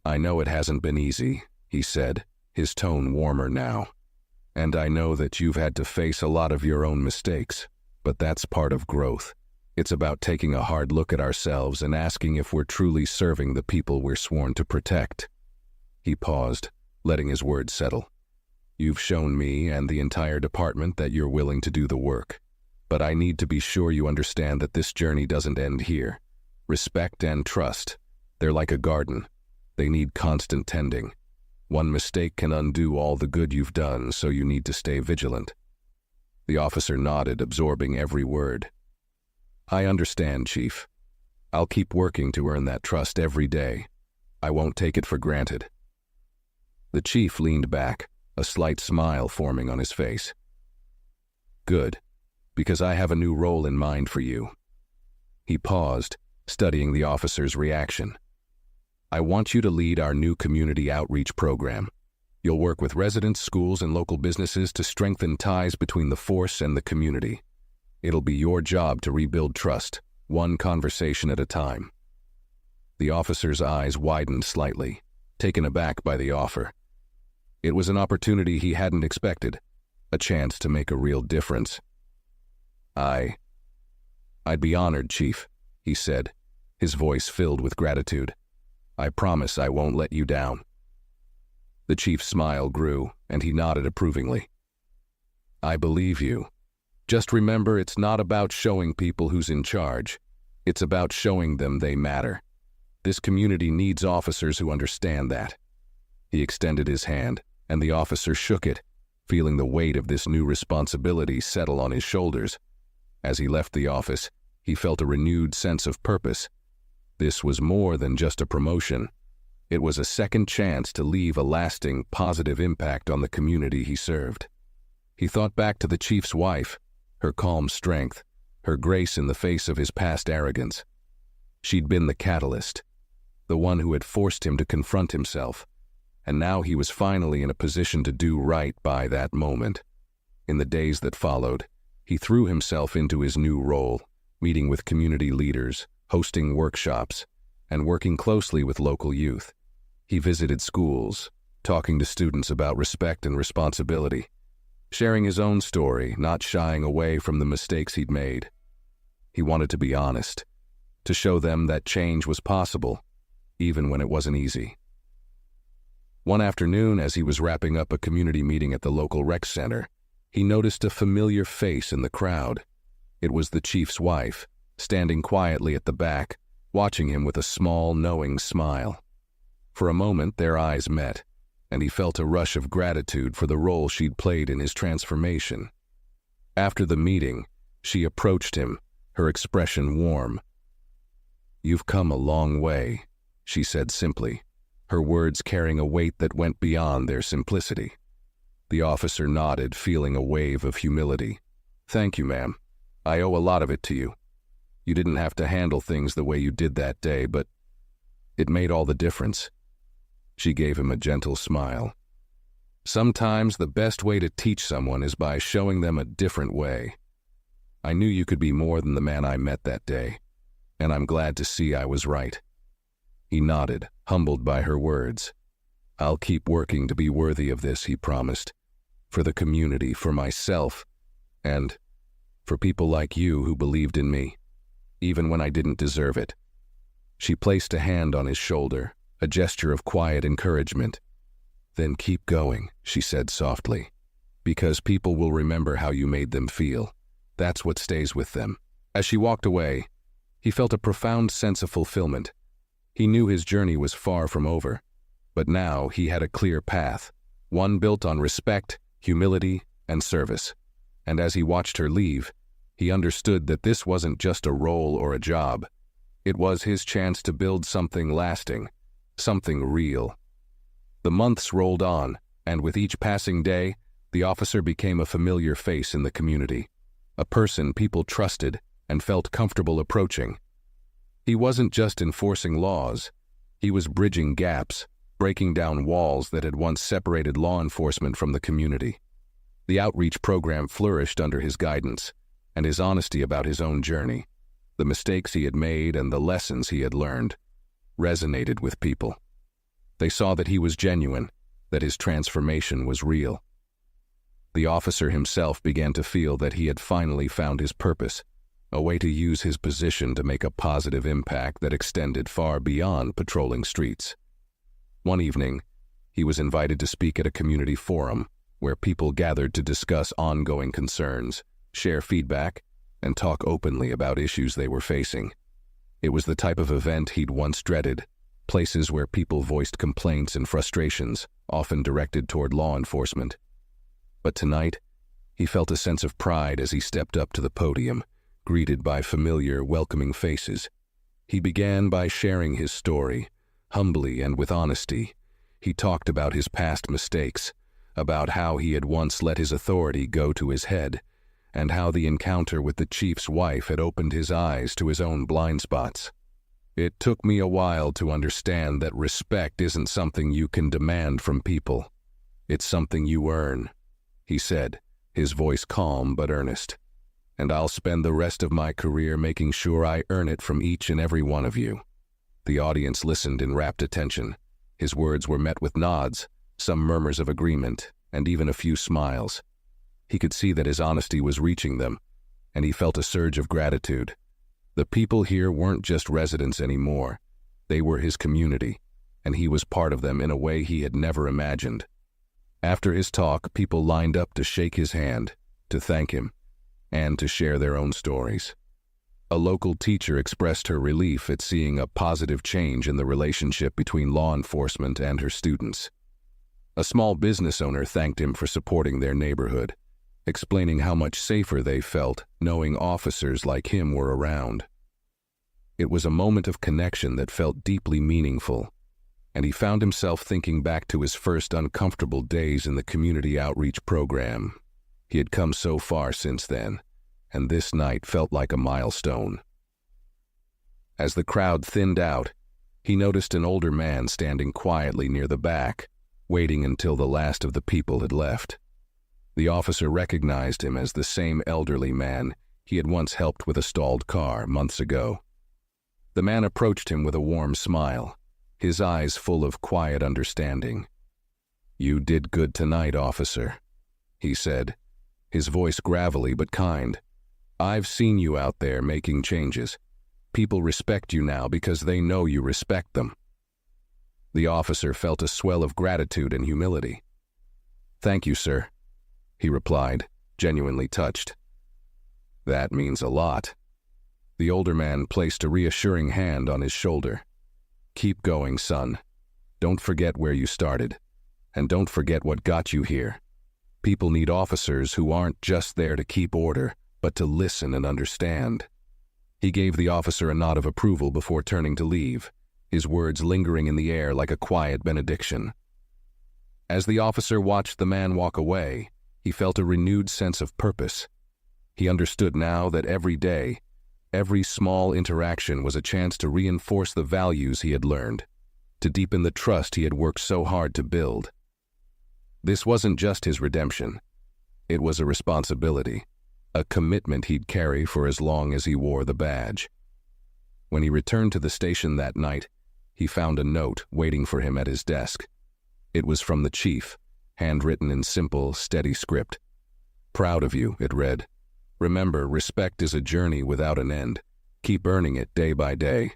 "I know it hasn't been easy," he said, his tone warmer now. "And I know that you've had to face a lot of your own mistakes, but that's part of growth. It's about taking a hard look at ourselves and asking if we're truly serving the people we're sworn to protect." He paused, letting his words settle. "You've shown me and the entire department that you're willing to do the work, but I need to be sure you understand that this journey doesn't end here. Respect and trust, they're like a garden. They need constant tending. One mistake can undo all the good you've done, so you need to stay vigilant." The officer nodded, absorbing every word. "I understand, Chief. I'll keep working to earn that trust every day. I won't take it for granted." The chief leaned back, a slight smile forming on his face. "Good, because I have a new role in mind for you." He paused, studying the officer's reaction. "I want you to lead our new community outreach program. You'll work with residents, schools, and local businesses to strengthen ties between the force and the community. It'll be your job to rebuild trust, one conversation at a time." The officer's eyes widened slightly, taken aback by the offer. It was an opportunity he hadn't expected, a chance to make a real difference. I'd be honored, Chief," he said, his voice filled with gratitude. "I promise I won't let you down." The chief's smile grew, and he nodded approvingly. "I believe you. Just remember, it's not about showing people who's in charge. It's about showing them they matter. This community needs officers who understand that." He extended his hand, and the officer shook it, feeling the weight of this new responsibility settle on his shoulders. As he left the office, he felt a renewed sense of purpose. This was more than just a promotion. It was a second chance to leave a lasting, positive impact on the community he served. He thought back to the chief's wife, her calm strength, her grace in the face of his past arrogance. She'd been the catalyst, the one who had forced him to confront himself, and now he was finally in a position to do right by that moment. In the days that followed, He threw himself into his new role, meeting with community leaders, hosting workshops, and working closely with local youth. He visited schools, talking to students about respect and responsibility, sharing his own story, not shying away from the mistakes he'd made. He wanted to be honest, to show them that change was possible, even when it wasn't easy. One afternoon, as he was wrapping up a community meeting at the local rec center, he noticed a familiar face in the crowd. It was the chief's wife, standing quietly at the back, watching him with a small, knowing smile. For a moment, their eyes met, and he felt a rush of gratitude for the role she'd played in his transformation. After the meeting, she approached him, her expression warm. "You've come a long way," she said simply, her words carrying a weight that went beyond their simplicity. The officer nodded, feeling a wave of humility. "Thank you, ma'am. I owe a lot of it to you. You didn't have to handle things the way you did that day, but it made all the difference." She gave him a gentle smile. "Sometimes the best way to teach someone is by showing them a different way. I knew you could be more than the man I met that day, and I'm glad to see I was right." He nodded, humbled by her words. "I'll keep working to be worthy of this," he promised. "For the community, for myself, and for people like you who believed in me, even when I didn't deserve it." She placed a hand on his shoulder, a gesture of quiet encouragement. "Then keep going," she said softly, "because people will remember how you made them feel. That's what stays with them." As she walked away, he felt a profound sense of fulfillment. He knew his journey was far from over, but now he had a clear path, one built on respect, humility, and service. And as he watched her leave, he understood that this wasn't just a role or a job. It was his chance to build something lasting, something real. The months rolled on, and with each passing day, the officer became a familiar face in the community, a person people trusted and felt comfortable approaching. He wasn't just enforcing laws, he was bridging gaps, breaking down walls that had once separated law enforcement from the community. The outreach program flourished under his guidance, and his honesty about his own journey, the mistakes he had made and the lessons he had learned, resonated with people. They saw that he was genuine, that his transformation was real. The officer himself began to feel that he had finally found his purpose, a way to use his position to make a positive impact that extended far beyond patrolling streets. One evening, he was invited to speak at a community forum where people gathered to discuss ongoing concerns, share feedback, and talk openly about issues they were facing. It was the type of event he'd once dreaded, places where people voiced complaints and frustrations, often directed toward law enforcement. But tonight, he felt a sense of pride as he stepped up to the podium, greeted by familiar, welcoming faces. He began by sharing his story, humbly and with honesty. He talked about his past mistakes, about how he had once let his authority go to his head, and how the encounter with the chief's wife had opened his eyes to his own blind spots. "It took me a while to understand that respect isn't something you can demand from people. It's something you earn," he said, his voice calm but earnest. "And I'll spend the rest of my career making sure I earn it from each and every one of you." The audience listened in rapt attention. His words were met with nods, some murmurs of agreement, and even a few smiles. He could see that his honesty was reaching them, and he felt a surge of gratitude. The people here weren't just residents anymore. They were his community, and he was part of them in a way he had never imagined. After his talk, people lined up to shake his hand, to thank him, and to share their own stories. A local teacher expressed her relief at seeing a positive change in the relationship between law enforcement and her students. A small business owner thanked him for supporting their neighborhood, explaining how much safer they felt knowing officers like him were around. It was a moment of connection that felt deeply meaningful, and he found himself thinking back to his first uncomfortable days in the community outreach program. He had come so far since then, and this night felt like a milestone. As the crowd thinned out, he noticed an older man standing quietly near the back, waiting until the last of the people had left. The officer recognized him as the same elderly man he had once helped with a stalled car months ago. The man approached him with a warm smile, his eyes full of quiet understanding. "You did good tonight, officer," he said, his voice gravelly but kind. "I've seen you out there making changes. People respect you now because they know you respect them." The officer felt a swell of gratitude and humility. "Thank you, sir," he replied, genuinely touched. "That means a lot." The older man placed a reassuring hand on his shoulder. "Keep going, son. Don't forget where you started. And don't forget what got you here. People need officers who aren't just there to keep order, but to listen and understand." He gave the officer a nod of approval before turning to leave, his words lingering in the air like a quiet benediction. As the officer watched the man walk away, he felt a renewed sense of purpose. He understood now that every day, every small interaction was a chance to reinforce the values he had learned, to deepen the trust he had worked so hard to build. This wasn't just his redemption. It was a responsibility, a commitment he'd carry for as long as he wore the badge. When he returned to the station that night, he found a note waiting for him at his desk. It was from the chief, handwritten in simple, steady script. "Proud of you," it read. "Remember, respect is a journey without an end. Keep earning it day by day."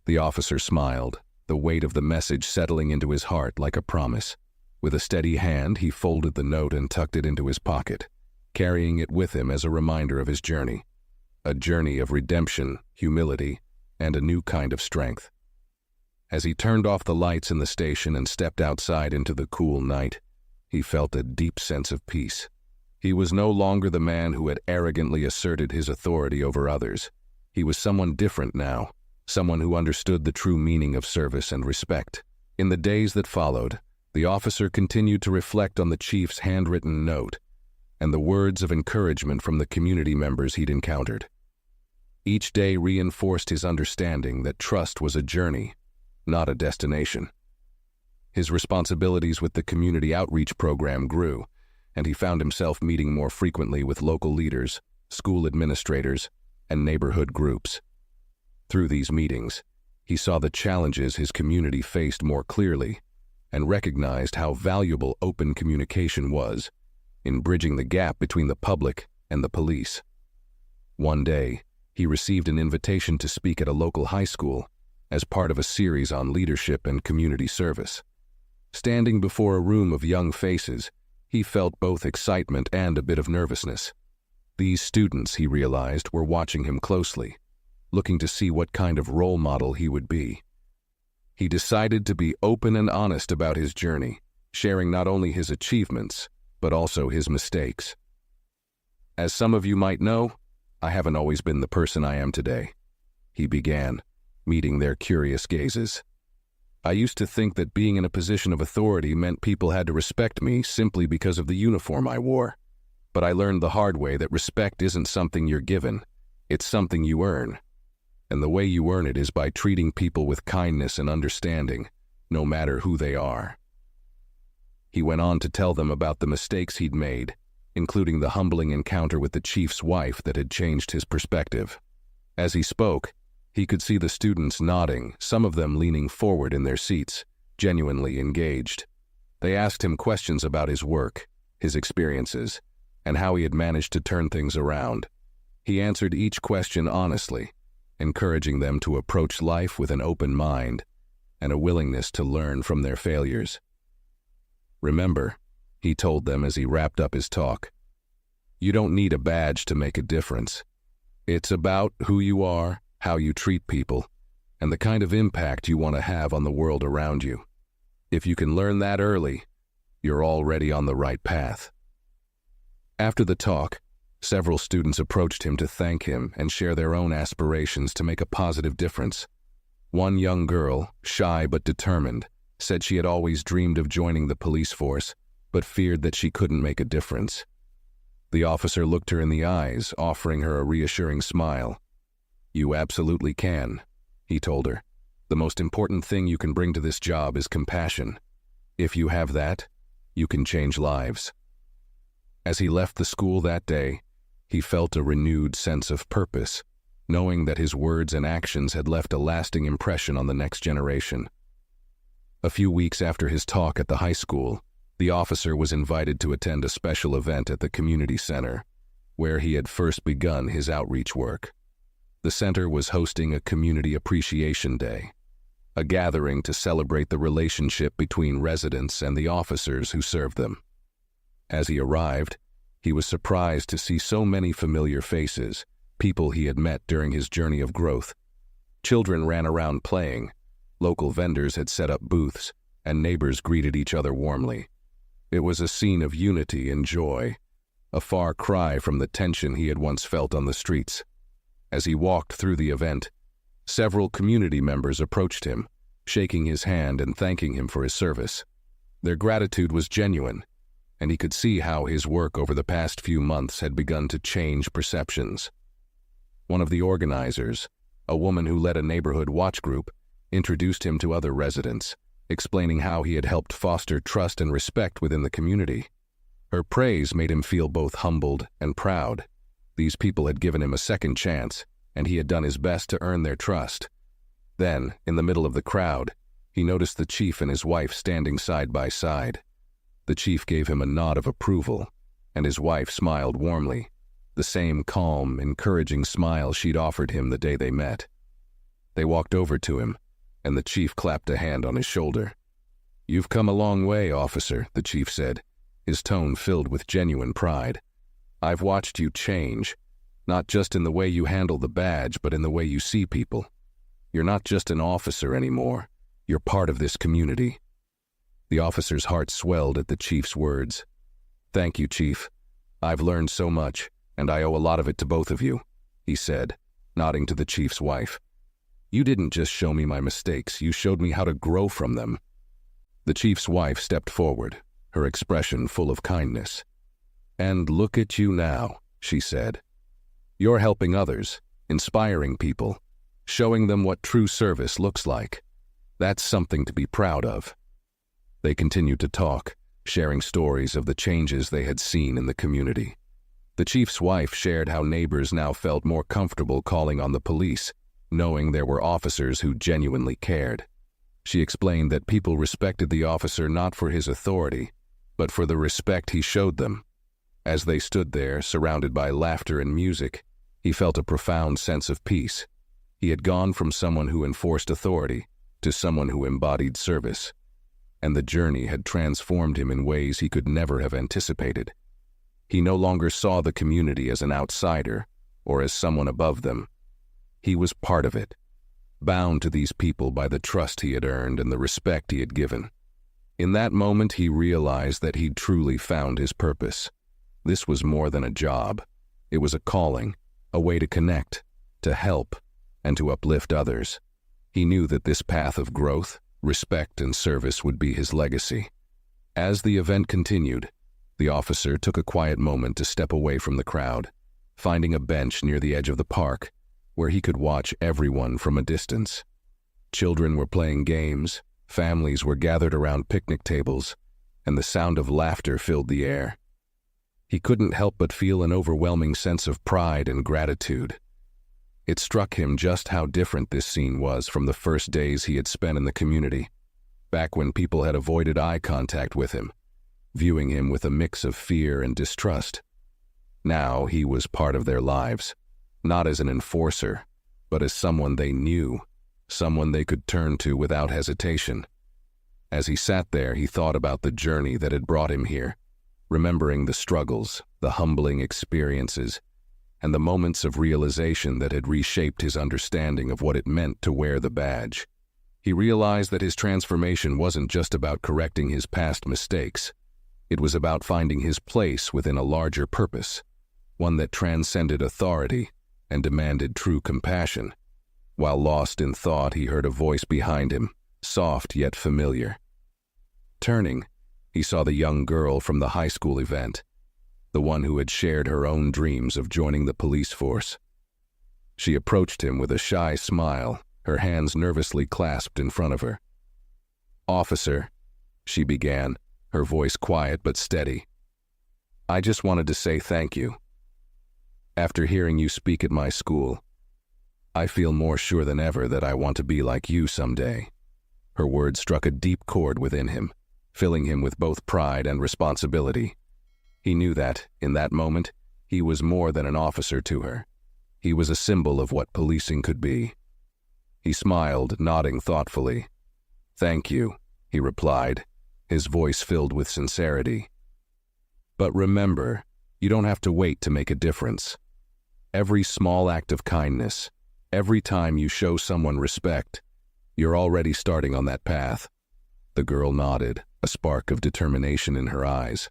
The officer smiled, the weight of the message settling into his heart like a promise. With a steady hand, he folded the note and tucked it into his pocket, carrying it with him as a reminder of his journey. A journey of redemption, humility, and a new kind of strength. As he turned off the lights in the station and stepped outside into the cool night, he felt a deep sense of peace. He was no longer the man who had arrogantly asserted his authority over others. He was someone different now, someone who understood the true meaning of service and respect. In the days that followed, the officer continued to reflect on the chief's handwritten note and the words of encouragement from the community members he'd encountered. Each day reinforced his understanding that trust was a journey, not a destination. His responsibilities with the community outreach program grew, and he found himself meeting more frequently with local leaders, school administrators, and neighborhood groups. Through these meetings, he saw the challenges his community faced more clearly and recognized how valuable open communication was in bridging the gap between the public and the police. One day, he received an invitation to speak at a local high school as part of a series on leadership and community service. Standing before a room of young faces, he felt both excitement and a bit of nervousness. These students, he realized, were watching him closely, looking to see what kind of role model he would be. He decided to be open and honest about his journey, sharing not only his achievements, but also his mistakes. "As some of you might know, I haven't always been the person I am today," he began, meeting their curious gazes. "I used to think that being in a position of authority meant people had to respect me simply because of the uniform I wore. But I learned the hard way that respect isn't something you're given, it's something you earn. And the way you earn it is by treating people with kindness and understanding, no matter who they are." He went on to tell them about the mistakes he'd made, including the humbling encounter with the chief's wife that had changed his perspective. As he spoke, he could see the students nodding, some of them leaning forward in their seats, genuinely engaged. They asked him questions about his work, his experiences, and how he had managed to turn things around. He answered each question honestly, encouraging them to approach life with an open mind and a willingness to learn from their failures. "Remember," he told them as he wrapped up his talk, "you don't need a badge to make a difference. It's about who you are, how you treat people, and the kind of impact you want to have on the world around you. If you can learn that early, you're already on the right path." After the talk, several students approached him to thank him and share their own aspirations to make a positive difference. One young girl, shy but determined, said she had always dreamed of joining the police force, but feared that she couldn't make a difference. The officer looked her in the eyes, offering her a reassuring smile. "You absolutely can," he told her. "The most important thing you can bring to this job is compassion. If you have that, you can change lives." As he left the school that day, he felt a renewed sense of purpose, knowing that his words and actions had left a lasting impression on the next generation. A few weeks after his talk at the high school, the officer was invited to attend a special event at the community center, where he had first begun his outreach work. The center was hosting a Community Appreciation Day, a gathering to celebrate the relationship between residents and the officers who served them. As he arrived, he was surprised to see so many familiar faces, people he had met during his journey of growth. Children ran around playing, local vendors had set up booths, and neighbors greeted each other warmly. It was a scene of unity and joy, a far cry from the tension he had once felt on the streets. As he walked through the event, several community members approached him, shaking his hand and thanking him for his service. Their gratitude was genuine, and he could see how his work over the past few months had begun to change perceptions. One of the organizers, a woman who led a neighborhood watch group, introduced him to other residents, explaining how he had helped foster trust and respect within the community. Her praise made him feel both humbled and proud. These people had given him a second chance, and he had done his best to earn their trust. Then, in the middle of the crowd, he noticed the chief and his wife standing side by side. The chief gave him a nod of approval, and his wife smiled warmly, the same calm, encouraging smile she'd offered him the day they met. They walked over to him, and the chief clapped a hand on his shoulder. "You've come a long way, officer," the chief said, his tone filled with genuine pride. "I've watched you change, not just in the way you handle the badge, but in the way you see people. You're not just an officer anymore, you're part of this community." The officer's heart swelled at the chief's words. "Thank you, Chief. I've learned so much, and I owe a lot of it to both of you," he said, nodding to the chief's wife. "You didn't just show me my mistakes, you showed me how to grow from them." The chief's wife stepped forward, her expression full of kindness. "And look at you now," she said. "You're helping others, inspiring people, showing them what true service looks like. That's something to be proud of." They continued to talk, sharing stories of the changes they had seen in the community. The chief's wife shared how neighbors now felt more comfortable calling on the police, knowing there were officers who genuinely cared. She explained that people respected the officer not for his authority, but for the respect he showed them. As they stood there, surrounded by laughter and music, he felt a profound sense of peace. He had gone from someone who enforced authority to someone who embodied service, and the journey had transformed him in ways he could never have anticipated. He no longer saw the community as an outsider or as someone above them. He was part of it, bound to these people by the trust he had earned and the respect he had given. In that moment, he realized that he'd truly found his purpose. This was more than a job. It was a calling, a way to connect, to help, and to uplift others. He knew that this path of growth, respect, and service would be his legacy. As the event continued, the officer took a quiet moment to step away from the crowd, finding a bench near the edge of the park, where he could watch everyone from a distance. Children were playing games, families were gathered around picnic tables, and the sound of laughter filled the air. He couldn't help but feel an overwhelming sense of pride and gratitude. It struck him just how different this scene was from the first days he had spent in the community, back when people had avoided eye contact with him, viewing him with a mix of fear and distrust. Now he was part of their lives, not as an enforcer, but as someone they knew, someone they could turn to without hesitation. As he sat there, he thought about the journey that had brought him here, remembering the struggles, the humbling experiences, and the moments of realization that had reshaped his understanding of what it meant to wear the badge. He realized that his transformation wasn't just about correcting his past mistakes. It was about finding his place within a larger purpose, one that transcended authority and demanded true compassion. While lost in thought, he heard a voice behind him, soft yet familiar. Turning, he saw the young girl from the high school event, the one who had shared her own dreams of joining the police force. She approached him with a shy smile, her hands nervously clasped in front of her. "Officer," she began, her voice quiet but steady. I just wanted to say thank you. After hearing you speak at my school, I feel more sure than ever that I want to be like you someday." Her words struck a deep chord within him, filling him with both pride and responsibility. He knew that, in that moment, he was more than an officer to her. He was a symbol of what policing could be. He smiled, nodding thoughtfully. "Thank you," he replied, his voice filled with sincerity. "But remember, you don't have to wait to make a difference. Every small act of kindness, every time you show someone respect, you're already starting on that path." The girl nodded, a spark of determination in her eyes.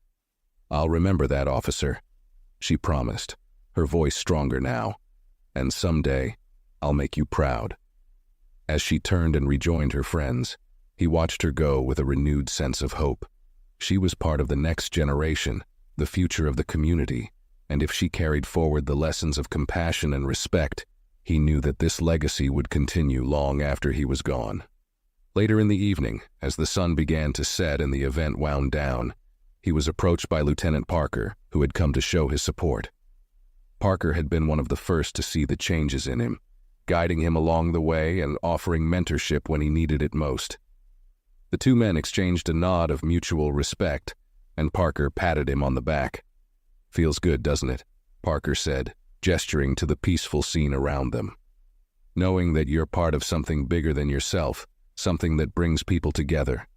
"I'll remember that, officer," she promised, her voice stronger now. "And someday, I'll make you proud." As she turned and rejoined her friends, he watched her go with a renewed sense of hope. She was part of the next generation, the future of the community, and if she carried forward the lessons of compassion and respect, he knew that this legacy would continue long after he was gone. Later in the evening, as the sun began to set and the event wound down, he was approached by Lieutenant Parker, who had come to show his support. Parker had been one of the first to see the changes in him, guiding him along the way and offering mentorship when he needed it most. The two men exchanged a nod of mutual respect, and Parker patted him on the back. "Feels good, doesn't it?" Parker said, gesturing to the peaceful scene around them. "Knowing that you're part of something bigger than yourself, something that brings people together."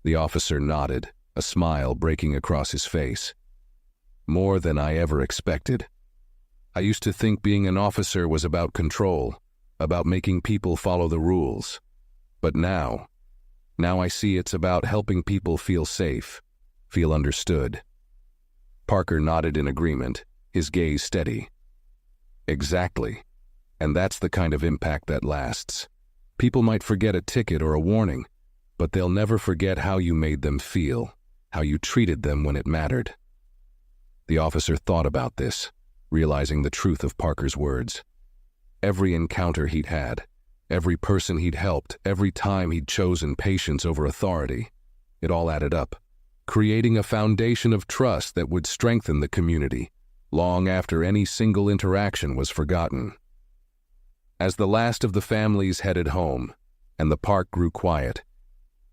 The officer nodded, a smile breaking across his face. "More than I ever expected. I used to think being an officer was about control, about making people follow the rules. But now I see it's about helping people feel safe, feel understood." Parker nodded in agreement, his gaze steady. "Exactly. And that's the kind of impact that lasts. People might forget a ticket or a warning, but they'll never forget how you made them feel, how you treated them when it mattered." The officer thought about this, realizing the truth of Parker's words. Every encounter he'd had, every person he'd helped, every time he'd chosen patience over authority, it all added up, creating a foundation of trust that would strengthen the community long after any single interaction was forgotten. As the last of the families headed home, and the park grew quiet,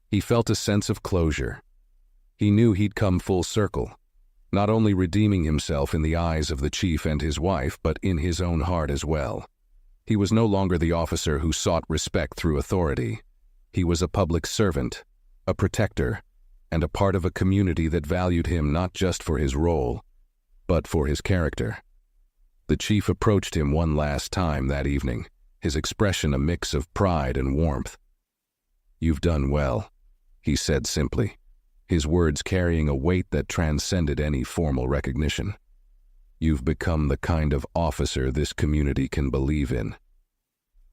he felt a sense of closure. He knew he'd come full circle, not only redeeming himself in the eyes of the chief and his wife, but in his own heart as well. He was no longer the officer who sought respect through authority. He was a public servant, a protector, and a part of a community that valued him not just for his role, but for his character. The chief approached him one last time that evening, his expression a mix of pride and warmth. "You've done well," he said simply, his words carrying a weight that transcended any formal recognition. "You've become the kind of officer this community can believe in."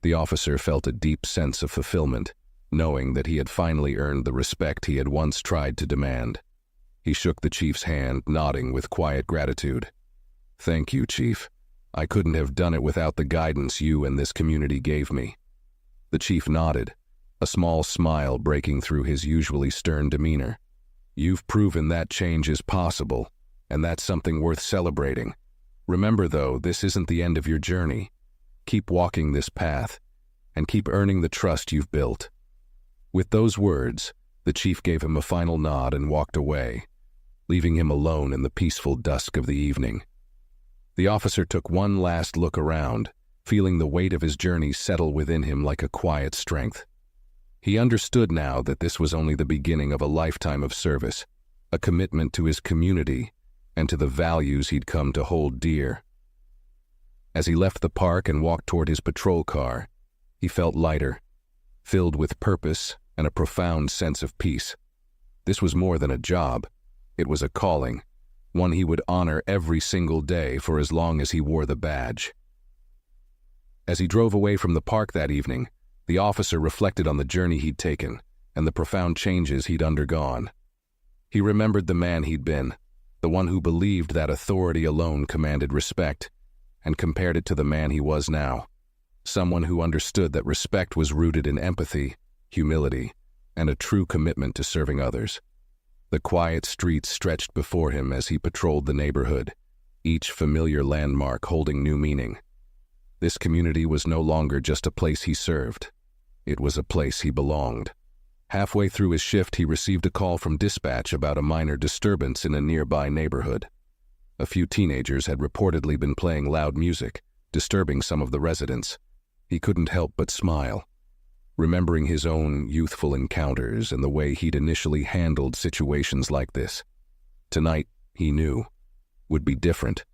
The officer felt a deep sense of fulfillment, knowing that he had finally earned the respect he had once tried to demand. He shook the chief's hand, nodding with quiet gratitude. "Thank you, Chief. I couldn't have done it without the guidance you and this community gave me." The chief nodded, a small smile breaking through his usually stern demeanor. "You've proven that change is possible, and that's something worth celebrating. Remember, though, this isn't the end of your journey. Keep walking this path, and keep earning the trust you've built." With those words, the chief gave him a final nod and walked away, leaving him alone in the peaceful dusk of the evening. The officer took one last look around, feeling the weight of his journey settle within him like a quiet strength. He understood now that this was only the beginning of a lifetime of service, a commitment to his community and to the values he'd come to hold dear. As he left the park and walked toward his patrol car, he felt lighter, filled with purpose and a profound sense of peace. This was more than a job. It was a calling, one he would honor every single day for as long as he wore the badge. As he drove away from the park that evening, the officer reflected on the journey he'd taken and the profound changes he'd undergone. He remembered the man he'd been, the one who believed that authority alone commanded respect, and compared it to the man he was now, someone who understood that respect was rooted in empathy, humility, and a true commitment to serving others. The quiet streets stretched before him as he patrolled the neighborhood, each familiar landmark holding new meaning. This community was no longer just a place he served. It was a place he belonged. Halfway through his shift, he received a call from dispatch about a minor disturbance in a nearby neighborhood. A few teenagers had reportedly been playing loud music, disturbing some of the residents. He couldn't help but smile, remembering his own youthful encounters and the way he'd initially handled situations like this. Tonight, he knew, would be different.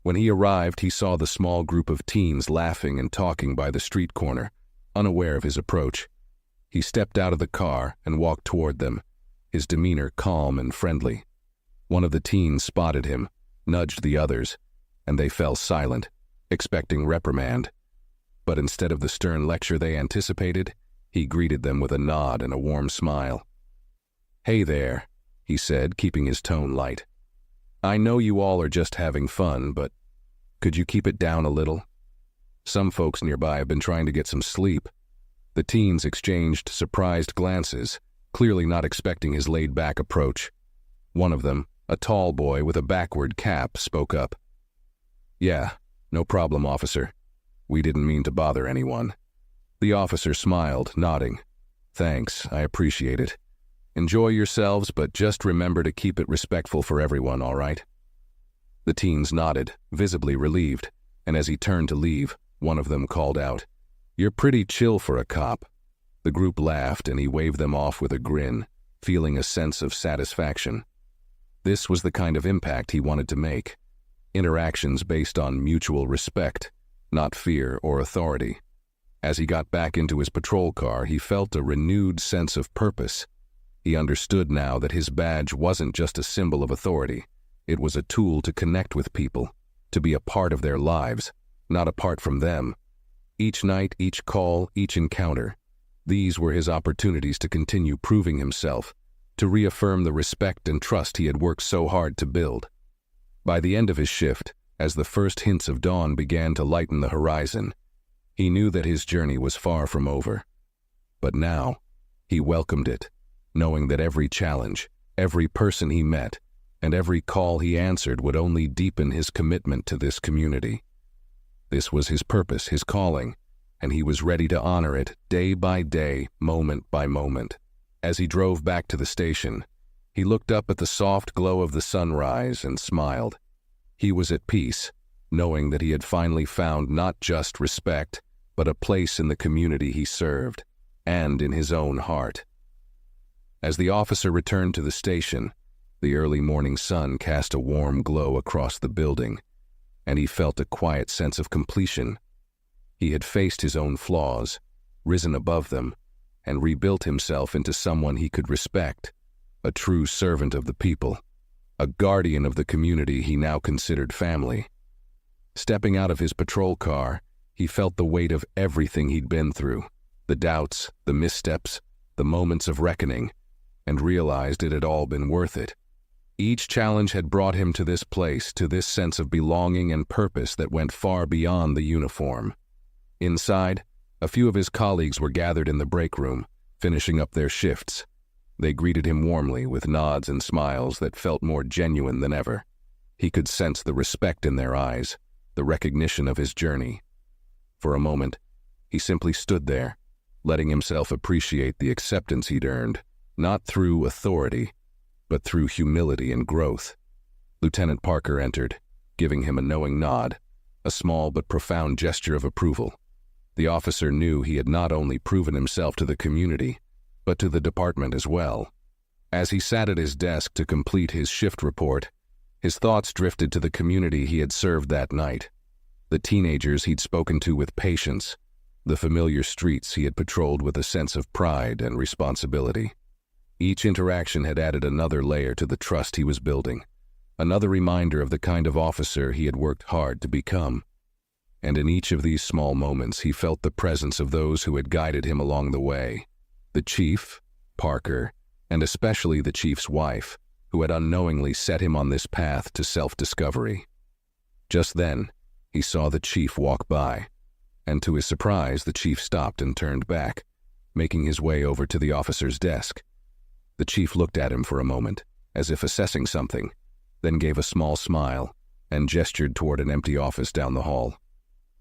When he arrived, he saw the small group of teens laughing and talking by the street corner, unaware of his approach. He stepped out of the car and walked toward them, his demeanor calm and friendly. One of the teens spotted him, nudged the others, and they fell silent, expecting reprimand. But instead of the stern lecture they anticipated, he greeted them with a nod and a warm smile. "Hey there," he said, keeping his tone light. "I know you all are just having fun, but could you keep it down a little? Some folks nearby have been trying to get some sleep." The teens exchanged surprised glances, clearly not expecting his laid-back approach. One of them, a tall boy with a backward cap, spoke up. "Yeah, no problem, officer. We didn't mean to bother anyone." The officer smiled, nodding. "Thanks, I appreciate it. Enjoy yourselves, but just remember to keep it respectful for everyone, all right?" The teens nodded, visibly relieved, and as he turned to leave, one of them called out, "You're pretty chill for a cop." The group laughed and he waved them off with a grin, feeling a sense of satisfaction. This was the kind of impact he wanted to make. Interactions based on mutual respect, not fear or authority. As he got back into his patrol car, he felt a renewed sense of purpose. He understood now that his badge wasn't just a symbol of authority. It was a tool to connect with people, to be a part of their lives, not apart from them. Each night, each call, each encounter, these were his opportunities to continue proving himself, to reaffirm the respect and trust he had worked so hard to build. By the end of his shift, as the first hints of dawn began to lighten the horizon, he knew that his journey was far from over. But now, he welcomed it, knowing that every challenge, every person he met, and every call he answered would only deepen his commitment to this community. This was his purpose, his calling, and he was ready to honor it day by day, moment by moment. As he drove back to the station, he looked up at the soft glow of the sunrise and smiled. He was at peace, knowing that he had finally found not just respect, but a place in the community he served, and in his own heart. As the officer returned to the station, the early morning sun cast a warm glow across the building, and he felt a quiet sense of completion. He had faced his own flaws, risen above them, and rebuilt himself into someone he could respect, a true servant of the people, a guardian of the community he now considered family. Stepping out of his patrol car, he felt the weight of everything he'd been through, the doubts, the missteps, the moments of reckoning, and realized it had all been worth it. Each challenge had brought him to this place, to this sense of belonging and purpose that went far beyond the uniform. Inside, a few of his colleagues were gathered in the break room, finishing up their shifts. They greeted him warmly with nods and smiles that felt more genuine than ever. He could sense the respect in their eyes, the recognition of his journey. For a moment, he simply stood there, letting himself appreciate the acceptance he'd earned, not through authority, but through humility and growth. Lieutenant Parker entered, giving him a knowing nod, a small but profound gesture of approval. The officer knew he had not only proven himself to the community, but to the department as well. As he sat at his desk to complete his shift report, his thoughts drifted to the community he had served that night, the teenagers he'd spoken to with patience, the familiar streets he had patrolled with a sense of pride and responsibility. Each interaction had added another layer to the trust he was building, another reminder of the kind of officer he had worked hard to become. And in each of these small moments, he felt the presence of those who had guided him along the way. The chief, Parker, and especially the chief's wife, who had unknowingly set him on this path to self-discovery. Just then, he saw the chief walk by, and to his surprise, the chief stopped and turned back, making his way over to the officer's desk. The chief looked at him for a moment, as if assessing something, then gave a small smile and gestured toward an empty office down the hall.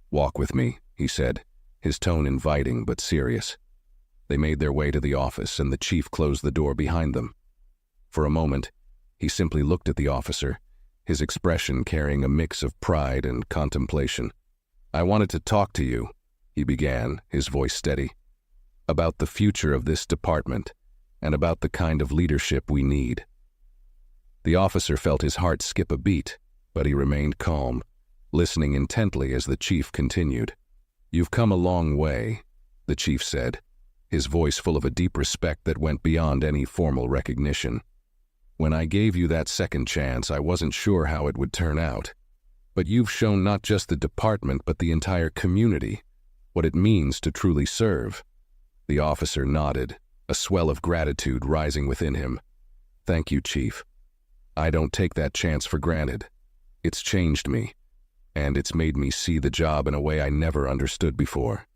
"Walk with me," he said, his tone inviting but serious. They made their way to the office, and the chief closed the door behind them. For a moment, he simply looked at the officer, his expression carrying a mix of pride and contemplation. "I wanted to talk to you," he began, his voice steady, "about the future of this department and about the kind of leadership we need." The officer felt his heart skip a beat, but he remained calm, listening intently as the chief continued. "You've come a long way," the chief said, his voice full of a deep respect that went beyond any formal recognition. "When I gave you that second chance, I wasn't sure how it would turn out. But you've shown not just the department but the entire community what it means to truly serve." The officer nodded, a swell of gratitude rising within him. "Thank you, Chief. I don't take that chance for granted. It's changed me, and it's made me see the job in a way I never understood before."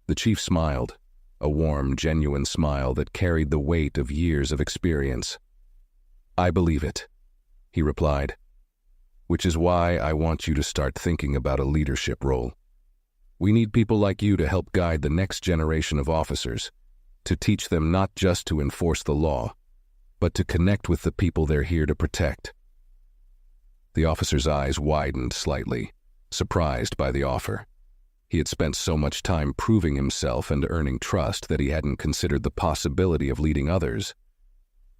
The chief smiled, a warm, genuine smile that carried the weight of years of experience. "I believe it," he replied, "which is why I want you to start thinking about a leadership role. We need people like you to help guide the next generation of officers, to teach them not just to enforce the law, but to connect with the people they're here to protect." The officer's eyes widened slightly, surprised by the offer. He had spent so much time proving himself and earning trust that he hadn't considered the possibility of leading others.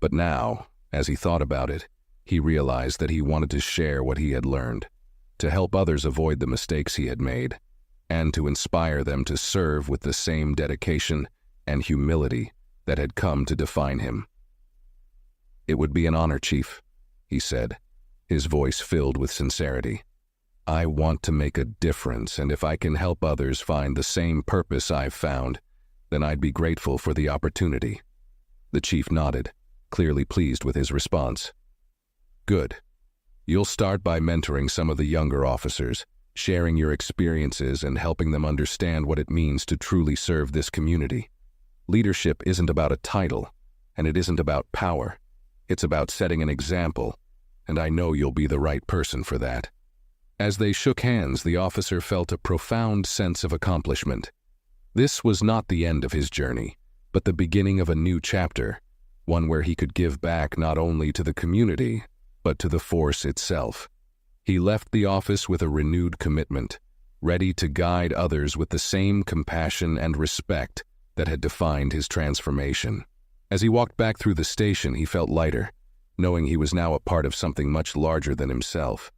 But now, as he thought about it, he realized that he wanted to share what he had learned, to help others avoid the mistakes he had made, and to inspire them to serve with the same dedication and humility that had come to define him. "It would be an honor, Chief," he said, his voice filled with sincerity. "I want to make a difference, and if I can help others find the same purpose I've found, then I'd be grateful for the opportunity." The chief nodded, clearly pleased with his response. "Good. You'll start by mentoring some of the younger officers, sharing your experiences and helping them understand what it means to truly serve this community. Leadership isn't about a title, and it isn't about power. It's about setting an example, and I know you'll be the right person for that." As they shook hands, the officer felt a profound sense of accomplishment. This was not the end of his journey, but the beginning of a new chapter, one where he could give back not only to the community, but to the force itself. He left the office with a renewed commitment, ready to guide others with the same compassion and respect that had defined his transformation. As he walked back through the station, he felt lighter, knowing he was now a part of something much larger than himself.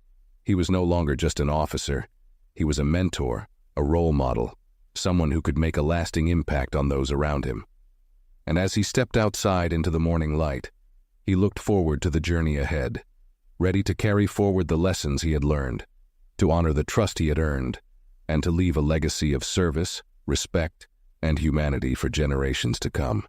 He was no longer just an officer. He was a mentor, a role model, someone who could make a lasting impact on those around him. And as he stepped outside into the morning light, he looked forward to the journey ahead, ready to carry forward the lessons he had learned, to honor the trust he had earned, and to leave a legacy of service, respect, and humanity for generations to come.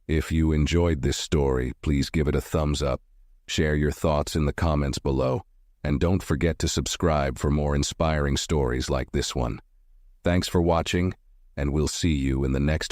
If you enjoyed this story, please give it a thumbs up, share your thoughts in the comments below, and don't forget to subscribe for more inspiring stories like this one. Thanks for watching, and we'll see you in the next